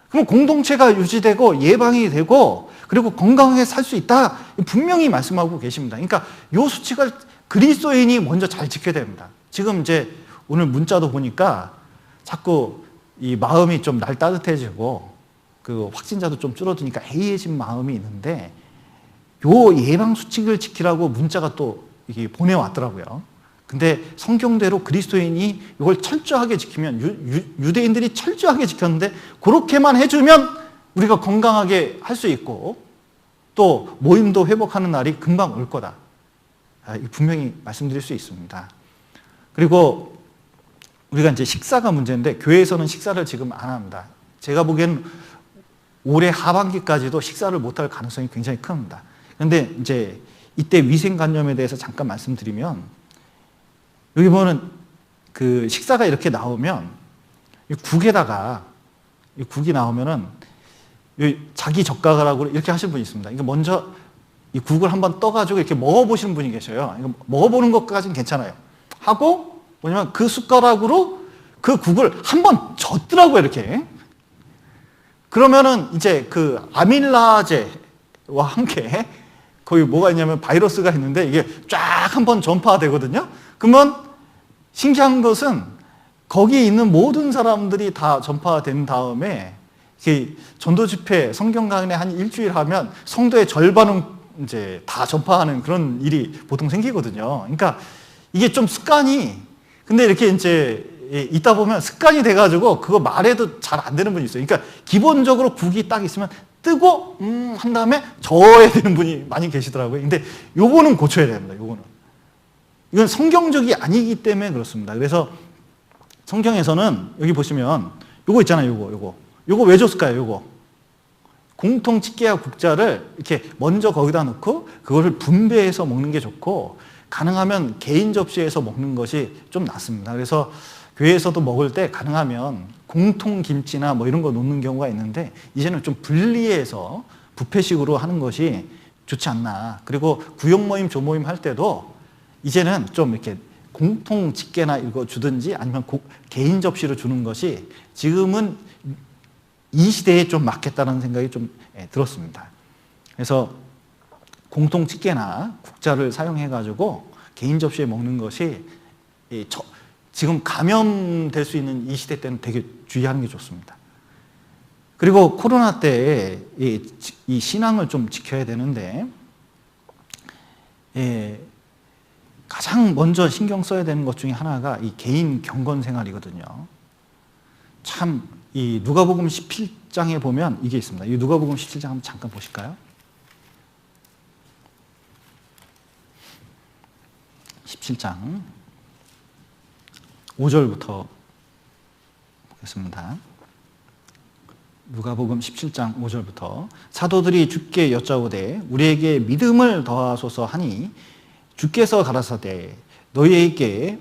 그럼 공동체가 유지되고 예방이 되고 그리고 건강하게 살 수 있다. 분명히 말씀하고 계십니다. 그러니까 이 수칙을 그리스도인이 먼저 잘 지켜야 됩니다. 지금 이제 오늘 문자도 보니까 자꾸 이 마음이 좀 날 따뜻해지고 그 확진자도 좀 줄어드니까 해이해진 마음이 있는데, 요 예방 수칙을 지키라고 문자가 또 이게 보내왔더라고요. 근데 성경대로 그리스도인이 이걸 철저하게 지키면, 유대인들이 철저하게 지켰는데 그렇게만 해주면 우리가 건강하게 할 수 있고 또 모임도 회복하는 날이 금방 올 거다. 분명히 말씀드릴 수 있습니다. 그리고 우리가 이제 식사가 문제인데 교회에서는 식사를 지금 안 합니다. 제가 보기엔 올해 하반기까지도 식사를 못할 가능성이 굉장히 큽니다. 그런데 이제 이때 위생관념에 대해서 잠깐 말씀드리면, 여기 보면 그 식사가 이렇게 나오면 국에다가 국이 나오면은 자기 젓가락으로 이렇게 하시는 분이 있습니다. 이거 먼저 이 국을 한번 떠가지고 이렇게 먹어보시는 분이 계셔요. 이거 먹어보는 것까지는 괜찮아요. 하고 뭐냐면 그 숟가락으로 그 국을 한번 젓더라고요, 이렇게. 그러면은 이제 그 아밀라제와 함께 거기 뭐가 있냐면 바이러스가 있는데 이게 쫙 한번 전파되거든요. 그러면 신기한 것은 거기 있는 모든 사람들이 다 전파된 다음에 전도 집회, 성경 강의 한 일주일 하면 성도의 절반은 이제 다 전파하는 그런 일이 보통 생기거든요. 그러니까 이게 좀 습관이, 근데 이렇게 이제 있다 보면 습관이 돼가지고 그거 말해도 잘 안 되는 분이 있어요. 그러니까 기본적으로 국이 딱 있으면 뜨고 한 다음에 저어야 되는 분이 많이 계시더라고요. 근데 요거는 고쳐야 됩니다. 이건 성경적이 아니기 때문에 그렇습니다. 그래서 성경에서는 여기 보시면 요거 있잖아요. 요거 왜 줬을까요? 요거 공통 집게와 국자를 이렇게 먼저 거기다 넣고 그거를 분배해서 먹는 게 좋고, 가능하면 개인 접시에서 먹는 것이 좀 낫습니다. 그래서 교회에서도 먹을 때 가능하면 공통 김치나 뭐 이런 거 놓는 경우가 있는데, 이제는 좀 분리해서 뷔페식으로 하는 것이 좋지 않나. 그리고 구역 모임, 조모임 할 때도 이제는 좀 이렇게 공통 집게나 이거 주든지 아니면 개인 접시로 주는 것이 지금은 이 시대에 좀 맞겠다는 생각이 좀 들었습니다. 그래서 공통 집게나 국자를 사용해가지고 개인 접시에 먹는 것이 지금 감염될 수 있는 이 시대 때는 되게 주의하는 게 좋습니다. 그리고 코로나 때 이 신앙을 좀 지켜야 되는데, 가장 먼저 신경 써야 되는 것 중에 하나가 이 개인 경건 생활이거든요. 참, 이 누가복음 17장에 보면 이게 있습니다. 이 누가복음 17장 한번 잠깐 보실까요? 17장 5절부터 보겠습니다. 누가복음 17장 5절부터 사도들이 주께 여짜오되 우리에게 믿음을 더하소서 하니 주께서 가라사대 너희에게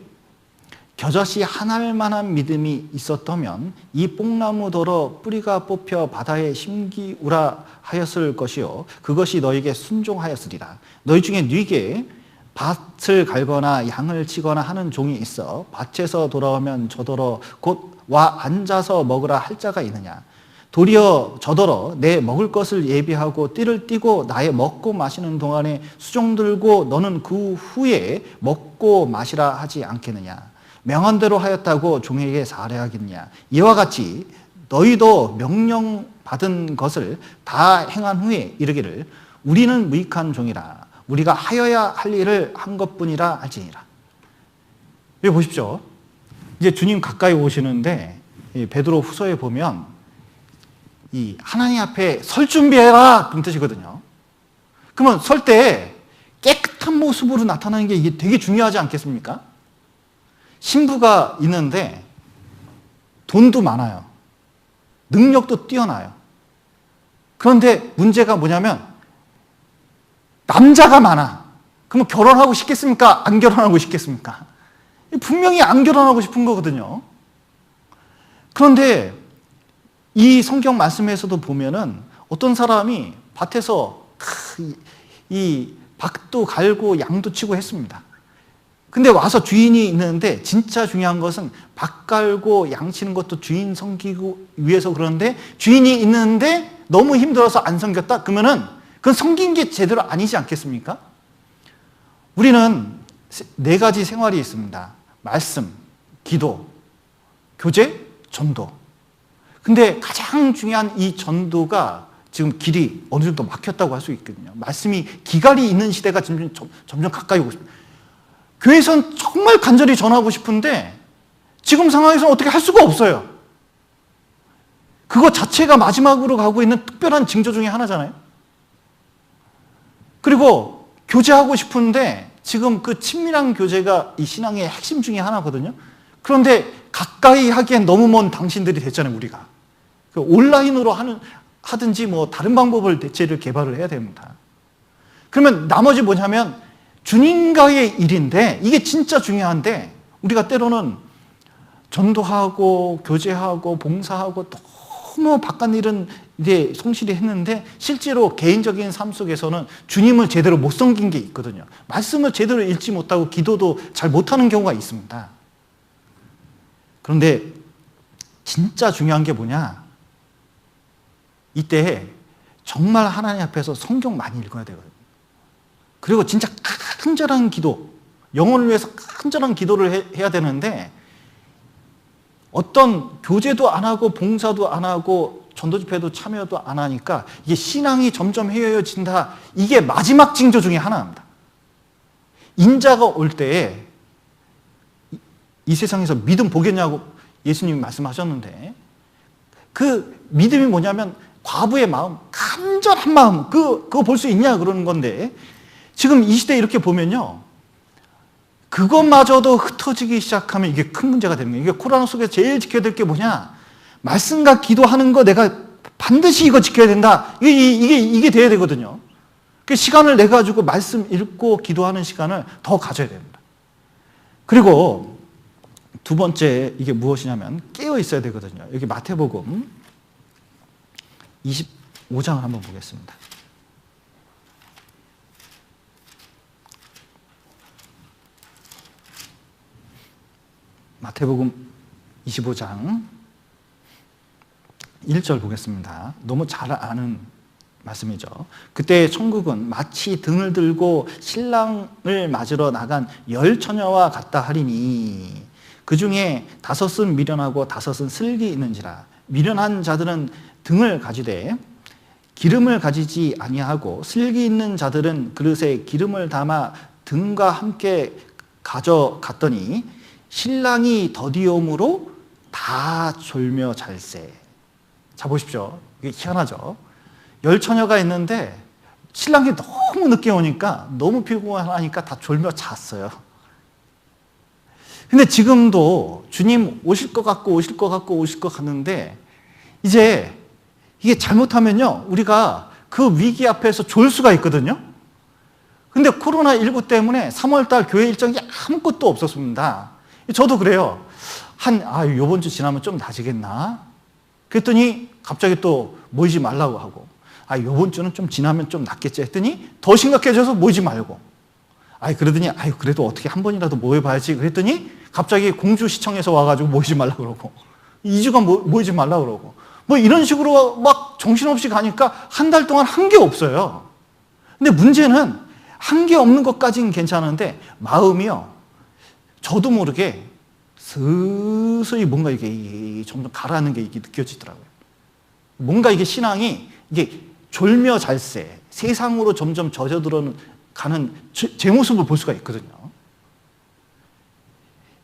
겨자씨 한 알만한 믿음이 있었다면 이 뽕나무더러 뿌리가 뽑혀 바다에 심기우라 하였을 것이요 그것이 너에게 순종하였으리라. 너희 중에 네게 밭을 갈거나 양을 치거나 하는 종이 있어 밭에서 돌아오면 저더러 곧 와 앉아서 먹으라 할 자가 있느냐. 도리어 저더러 내 먹을 것을 예비하고 띠를 띠고 나의 먹고 마시는 동안에 수종 들고 너는 그 후에 먹고 마시라 하지 않겠느냐. 명한 대로 하였다고 종에게 살해하겠느냐. 이와 같이 너희도 명령받은 것을 다 행한 후에 이르기를 우리는 무익한 종이라. 우리가 하여야 할 일을 한 것뿐이라 할지니라. 여기 보십시오. 이제 주님 가까이 오시는데 베드로 후서에 보면 이 하나님 앞에 설 준비해라 그런 뜻이거든요. 그러면 설 때 깨끗한 모습으로 나타나는 게 이게 되게 중요하지 않겠습니까? 신부가 있는데 돈도 많아요. 능력도 뛰어나요. 그런데 문제가 뭐냐면 남자가 많아. 그러면 결혼하고 싶겠습니까? 안 결혼하고 싶겠습니까? 분명히 안 결혼하고 싶은 거거든요. 그런데 이 성경 말씀에서도 보면은 어떤 사람이 밭에서 이 밭도 갈고 양도 치고 했습니다. 근데 와서 주인이 있는데 진짜 중요한 것은 밭 갈고 양 치는 것도 주인 섬기고 위해서 그러는데 주인이 있는데 너무 힘들어서 안 섬겼다? 그러면은 그건 섬긴 게 제대로 아니지 않겠습니까? 우리는 4가지 생활이 있습니다. 말씀, 기도, 교제, 전도. 근데 가장 중요한 이 전도가 지금 길이 어느 정도 막혔다고 할 수 있거든요. 말씀이 기갈이 있는 시대가 점점 가까이 오고 있습니다. 교회에서는 정말 간절히 전하고 싶은데 지금 상황에서는 어떻게 할 수가 없어요. 그거 자체가 마지막으로 가고 있는 특별한 징조 중에 하나잖아요. 그리고 교제하고 싶은데 지금 그 친밀한 교제가 이 신앙의 핵심 중에 하나거든요. 그런데 가까이 하기엔 너무 먼 당신들이 됐잖아요, 우리가. 온라인으로 하든지 뭐 다른 방법을 대체를 개발을 해야 됩니다. 그러면 나머지 뭐냐면 주님과의 일인데 이게 진짜 중요한데 우리가 때로는 전도하고 교제하고 봉사하고 너무 바깥 일은 이제 성실히 했는데 실제로 개인적인 삶 속에서는 주님을 제대로 못 섬긴 게 있거든요. 말씀을 제대로 읽지 못하고 기도도 잘 못하는 경우가 있습니다. 그런데 진짜 중요한 게 뭐냐? 이때 정말 하나님 앞에서 성경 많이 읽어야 되거든요. 그리고 진짜 간절한 기도, 영혼을 위해서 간절한 기도를 해야 되는데 어떤 교제도 안 하고 봉사도 안 하고 전도 집회도 참여도 안 하니까 이게 신앙이 점점 해여진다. 이게 마지막 징조 중에 하나입니다. 인자가 올 때에 이 세상에서 믿음 보겠냐고 예수님이 말씀하셨는데 그 믿음이 뭐냐면 과부의 마음, 간절한 마음, 그거 볼 수 있냐 그러는 건데 지금 이 시대에 이렇게 보면요. 그것마저도 흩어지기 시작하면 이게 큰 문제가 되는 거예요. 이게 코로나 속에서 제일 지켜야 될 게 뭐냐? 말씀과 기도하는 거 내가 반드시 이거 지켜야 된다. 이게 돼야 되거든요. 그 시간을 내 가지고 말씀 읽고 기도하는 시간을 더 가져야 됩니다. 그리고 두 번째 이게 무엇이냐면 깨어 있어야 되거든요. 여기 마태복음 25장을 한번 보겠습니다. 마태복음 25장 1절 보겠습니다. 너무 잘 아는 말씀이죠. 그때 천국은 마치 등을 들고 신랑을 맞으러 나간 10처녀와 같다 하리니 그 중에 5은 미련하고 5은 슬기 있는지라. 미련한 자들은 등을 가지되 기름을 가지지 아니하고 슬기 있는 자들은 그릇에 기름을 담아 등과 함께 가져갔더니 신랑이 더디옴으로 다 졸며 잘세. 자 보십시오. 이게 희한하죠. 10처녀가 있는데 신랑이 너무 늦게 오니까 너무 피곤하니까 다 졸며 잤어요. 근데 지금도 주님 오실 것 같고 오실 것 같고 오실 것 같는데 이제 이게 잘못하면요 우리가 그 위기 앞에서 졸 수가 있거든요. 근데 코로나19 때문에 3월달 교회 일정이 아무것도 없었습니다. 저도 그래요. 요번 주 지나면 좀 나아지겠나? 그랬더니 갑자기 또 모이지 말라고 하고 요번 주는 좀 지나면 좀 낫겠지 했더니 더 심각해져서 모이지 말고 아이, 그러더니, 아유, 그래도 어떻게 한 번이라도 모여봐야지. 그랬더니 갑자기 공주시청에서 와가지고 모이지 말라 그러고, 2주간 모이지 말라 그러고, 뭐 이런 식으로 막 정신없이 가니까 한 달 동안 한 게 없어요. 근데 문제는 한 게 없는 것까지는 괜찮은데 마음이요, 저도 모르게 서서히 뭔가 이게 점점 가라앉는 게 이게 느껴지더라고요. 뭔가 이게 신앙이 이게 졸며잘세, 세상으로 점점 젖어들어가는 제 모습을 볼 수가 있거든요.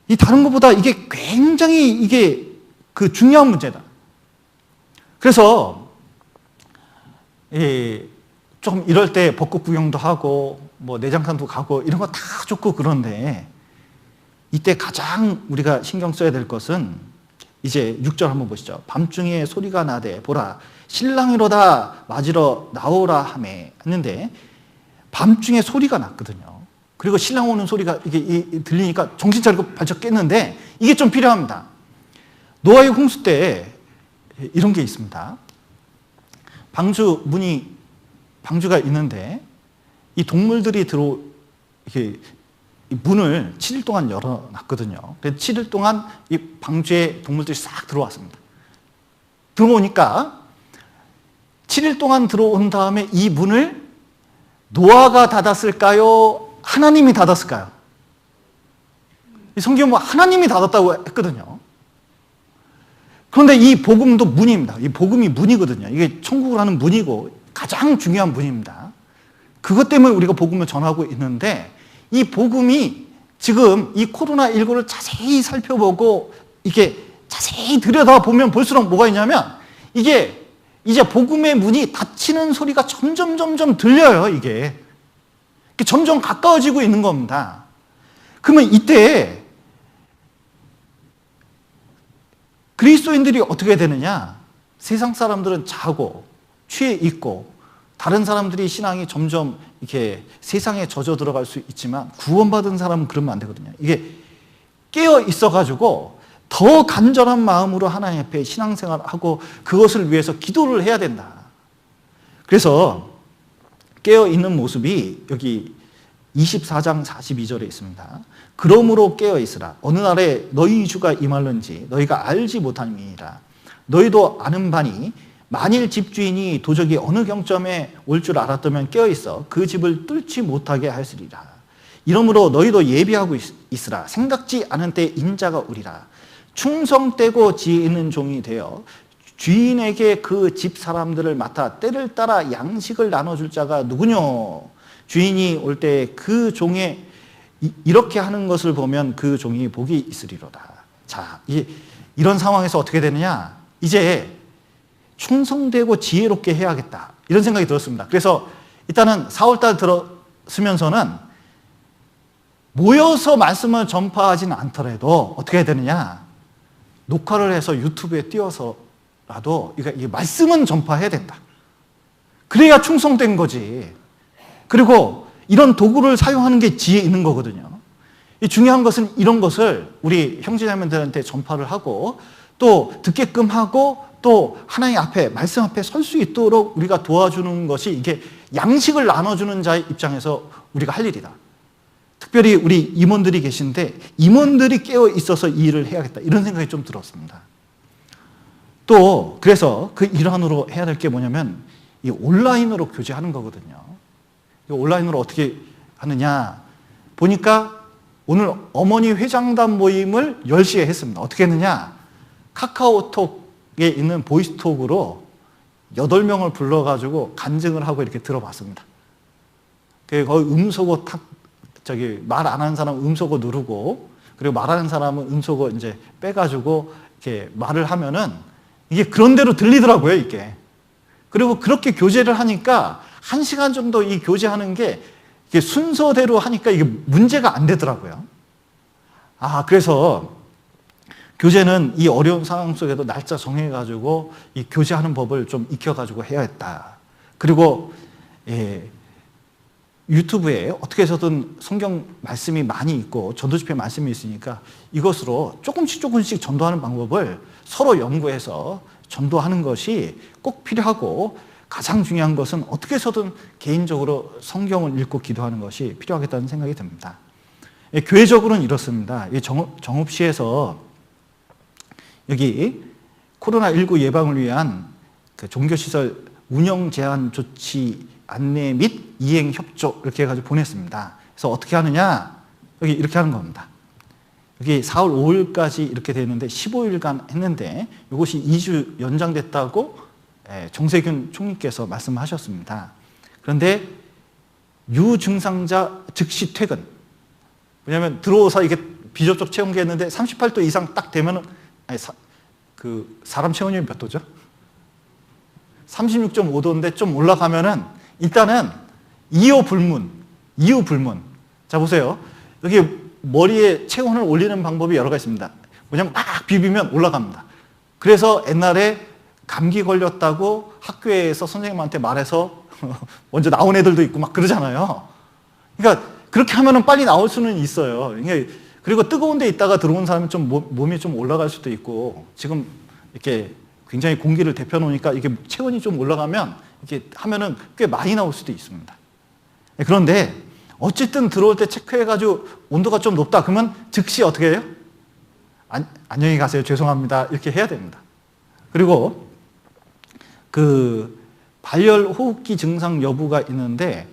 이 다른 것보다 이게 굉장히 이게 그 중요한 문제다. 그래서 좀 이럴 때 벚꽃 구경도 하고 뭐 내장산도 가고 이런 거 다 좋고 그런데 이때 가장 우리가 신경 써야 될 것은 이제 6절 한번 보시죠. 밤중에 소리가 나되 보라 신랑이로다 맞으러 나오라 하매 했는데 밤중에 소리가 났거든요. 그리고 신랑 오는 소리가 이게 들리니까 정신 차리고 발쩍 깼는데 이게 좀 필요합니다. 노아의 홍수 때 이런 게 있습니다. 방주가 있는데 이 동물들이 이렇게 문을 7일 동안 열어놨거든요. 그래서 7일 동안 이 방주에 동물들이 싹 들어왔습니다. 들어오니까 7일 동안 들어온 다음에 이 문을 노아가 닫았을까요? 하나님이 닫았을까요? 성경은 뭐 하나님이 닫았다고 했거든요. 그런데 이 복음도 문입니다. 이 복음이 문이거든요. 이게 천국을 하는 문이고 가장 중요한 문입니다. 그것 때문에 우리가 복음을 전하고 있는데 이 복음이 지금 이 코로나19를 자세히 살펴보고 이게 자세히 들여다보면 볼수록 뭐가 있냐면 이게 이제 복음의 문이 닫히는 소리가 점점 들려요. 이게 점점 가까워지고 있는 겁니다. 그러면 이때 그리스도인들이 어떻게 되느냐? 세상 사람들은 자고 취해 있고 다른 사람들이 신앙이 점점 이렇게 세상에 젖어 들어갈 수 있지만 구원받은 사람은 그러면 안 되거든요. 이게 깨어 있어가지고 더 간절한 마음으로 하나님 앞에 신앙생활을 하고 그것을 위해서 기도를 해야 된다. 그래서 깨어 있는 모습이 여기 24장 42절에 있습니다. 그러므로 깨어 있으라. 어느 날에 너희 주가 임할는지 너희가 알지 못함이니라. 너희도 아는 바니 만일 집주인이 도적이 어느 경점에 올 줄 알았다면 깨어 있어 그 집을 뚫지 못하게 하시리라. 이러므로 너희도 예비하고 있으라. 생각지 않은 때 인자가 오리라. 충성되고 지혜 있는 종이 되어 주인에게 그 집 사람들을 맡아 때를 따라 양식을 나눠줄 자가 누구뇨? 주인이 올 때 그 종의 이렇게 하는 것을 보면 그 종이 복이 있으리로다. 자, 이런 상황에서 어떻게 되느냐? 이제 충성되고 지혜롭게 해야겠다. 이런 생각이 들었습니다. 그래서 일단은 4월달 들었으면서는 모여서 말씀을 전파하지는 않더라도 어떻게 해야 되느냐? 녹화를 해서 유튜브에 띄워서라도 이 말씀은 전파해야 된다. 그래야 충성된 거지. 그리고 이런 도구를 사용하는 게 지혜 있는 거거든요. 중요한 것은 이런 것을 우리 형제자매들한테 전파를 하고 또 듣게끔 하고 또 하나님 앞에 말씀 앞에 설 수 있도록 우리가 도와주는 것이 이게 양식을 나눠주는 자의 입장에서 우리가 할 일이다. 특별히 우리 임원들이 계신데 임원들이 깨어 있어서 이 일을 해야겠다. 이런 생각이 좀 들었습니다. 또 그래서 그 일환으로 해야 될 게 뭐냐면 이 온라인으로 교제하는 거거든요. 온라인으로 어떻게 하느냐 보니까 오늘 어머니 회장단 모임을 10시에 했습니다. 어떻게 했느냐? 카카오톡에 있는 보이스톡으로 8명을 불러가지고 간증을 하고 이렇게 들어봤습니다. 거기 음소거 말 안 하는 사람 음소거 누르고 그리고 말하는 사람은 음소거 이제 빼가지고 이렇게 말을 하면은 이게 그런 대로 들리더라고요, 이게. 그리고 그렇게 교제를 하니까 1시간 정도 이 교제하는 게 이게 순서대로 하니까 이게 문제가 안 되더라고요. 그래서 교제는 이 어려운 상황 속에도 날짜 정해가지고 이 교제하는 법을 좀 익혀가지고 해야겠다. 그리고 유튜브에 어떻게 해서든 성경 말씀이 많이 있고 전도집회 말씀이 있으니까 이것으로 조금씩 전도하는 방법을 서로 연구해서 전도하는 것이 꼭 필요하고 가장 중요한 것은 어떻게 해서든 개인적으로 성경을 읽고 기도하는 것이 필요하겠다는 생각이 듭니다. 교회적으로는 이렇습니다. 정읍시에서 여기 코로나19 예방을 위한 그 종교시설 운영 제한 조치 안내 및 이행 협조 이렇게 해가지고 보냈습니다. 그래서 어떻게 하느냐? 여기 이렇게 하는 겁니다. 여기 4월 5일까지 이렇게 되는데 15일간 했는데 이것이 2주 연장됐다고 정세균 총리께서 말씀하셨습니다. 그런데 유증상자 즉시 퇴근. 왜냐하면 들어오서 이게 비접촉 체온계 했는데 38도 이상 딱 되면은 사람 체온이 몇 도죠? 36.5도인데 좀 올라가면은 일단은 이유 불문. 자 보세요. 여기 머리에 체온을 올리는 방법이 여러 가지 있습니다. 뭐냐면 막 비비면 올라갑니다. 그래서 옛날에 감기 걸렸다고 학교에서 선생님한테 말해서 먼저 나온 애들도 있고 막 그러잖아요. 그러니까 그렇게 하면은 빨리 나올 수는 있어요. 그리고 뜨거운 데 있다가 들어온 사람은 좀 몸이 좀 올라갈 수도 있고, 지금 이렇게 굉장히 공기를 데펴 놓으니까 이게 체온이 좀 올라가면 이렇게 하면은 꽤 많이 나올 수도 있습니다. 그런데 어쨌든 들어올 때 체크해가지고 온도가 좀 높다 그러면 즉시 어떻게 해요? 안녕히 가세요. 죄송합니다. 이렇게 해야 됩니다. 그리고 그 발열 호흡기 증상 여부가 있는데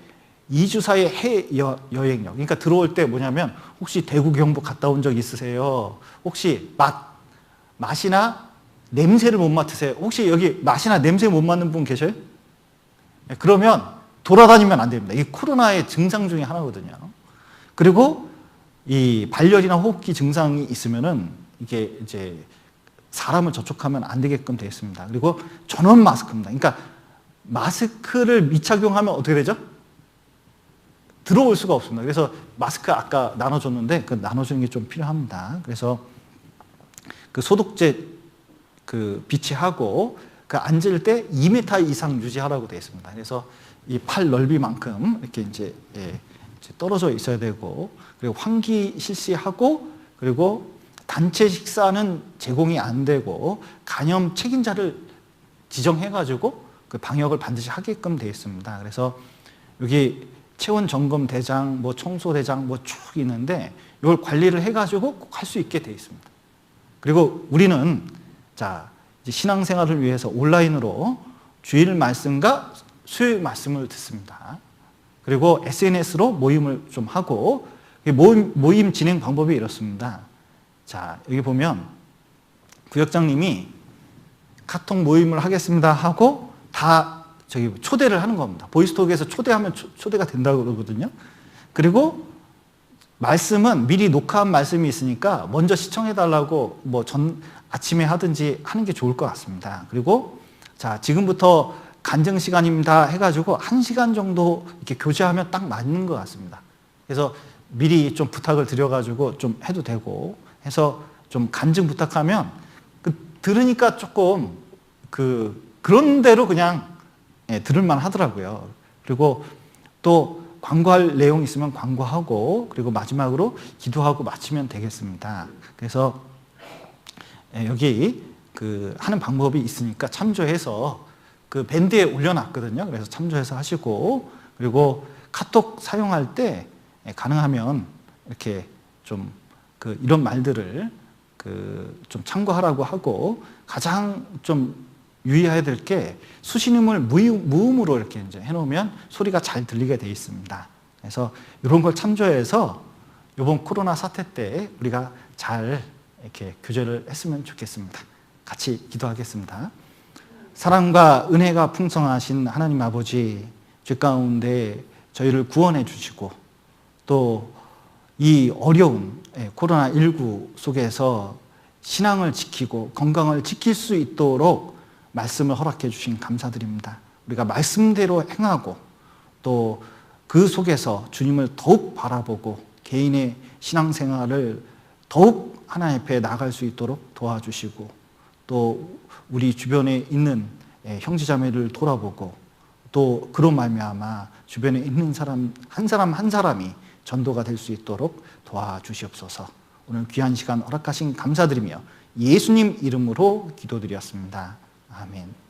2주 사이에 해외여행력. 그러니까 들어올 때 뭐냐면 혹시 대구 경북 갔다 온 적 있으세요? 혹시 맛이나 냄새를 못 맡으세요? 혹시 여기 맛이나 냄새 못 맡는 분 계셔요? 그러면 돌아다니면 안 됩니다. 이게 코로나의 증상 중에 하나거든요. 그리고 이 발열이나 호흡기 증상이 있으면은 이게 이제 사람을 접촉하면 안 되게끔 되어 있습니다. 그리고 전원 마스크입니다. 그러니까 마스크를 미착용하면 어떻게 되죠? 들어올 수가 없습니다. 그래서 마스크 아까 나눠줬는데 그 나눠주는 게 좀 필요합니다. 그래서 그 소독제 그 비치하고 그 앉을 때 2m 이상 유지하라고 되어 있습니다. 그래서 이 팔 넓이만큼 이렇게 이제 떨어져 있어야 되고, 그리고 환기 실시하고, 그리고 단체 식사는 제공이 안 되고 감염 책임자를 지정해가지고 그 방역을 반드시 하게끔 되어 있습니다. 그래서 여기 체온 점검 대장, 뭐 청소 대장 뭐 쭉 있는데 이걸 관리를 해가지고 꼭 할 수 있게 되어 있습니다. 그리고 우리는 자 이제 신앙생활을 위해서 온라인으로 주일 말씀과 수요일 말씀을 듣습니다. 그리고 SNS로 모임을 좀 하고, 모임 진행 방법이 이렇습니다. 자 여기 보면 구역장님이 카톡 모임을 하겠습니다 하고 다 저기 초대를 하는 겁니다. 보이스톡에서 초대하면 초대가 된다고 그러거든요. 그리고 말씀은 미리 녹화한 말씀이 있으니까 먼저 시청해달라고 뭐 아침에 하든지 하는 게 좋을 것 같습니다. 그리고 자 지금부터 간증 시간입니다 해가지고 1시간 정도 이렇게 교제하면 딱 맞는 것 같습니다. 그래서 미리 좀 부탁을 드려가지고 좀 해도 되고 해서 좀 간증 부탁하면 들으니까 조금 그런 대로 그냥 들을만 하더라고요. 그리고 또 광고할 내용 있으면 광고하고, 그리고 마지막으로 기도하고 마치면 되겠습니다. 그래서 여기 하는 방법이 있으니까 참조해서 그 밴드에 올려놨거든요. 그래서 참조해서 하시고, 그리고 카톡 사용할 때 가능하면 이렇게 좀 이런 말들을 좀 참고하라고 하고, 가장 좀 유의해야 될 게 수신음을 무음으로 이렇게 이제 해놓으면 소리가 잘 들리게 되어 있습니다. 그래서 이런 걸 참조해서 이번 코로나 사태 때 우리가 잘 이렇게 교제를 했으면 좋겠습니다. 같이 기도하겠습니다. 사랑과 은혜가 풍성하신 하나님 아버지, 죄 가운데 저희를 구원해 주시고 또 이 어려운 코로나19 속에서 신앙을 지키고 건강을 지킬 수 있도록 말씀을 허락해 주신 감사드립니다. 우리가 말씀대로 행하고 또 그 속에서 주님을 더욱 바라보고 개인의 신앙생활을 더욱 하나님 앞에 나아갈 수 있도록 도와주시고, 또 우리 주변에 있는 형제자매를 돌아보고 또 그로 말미암아 주변에 있는 사람 한 사람이 전도가 될 수 있도록 도와주시옵소서. 오늘 귀한 시간 허락하신 감사드리며 예수님 이름으로 기도드렸습니다. 아멘.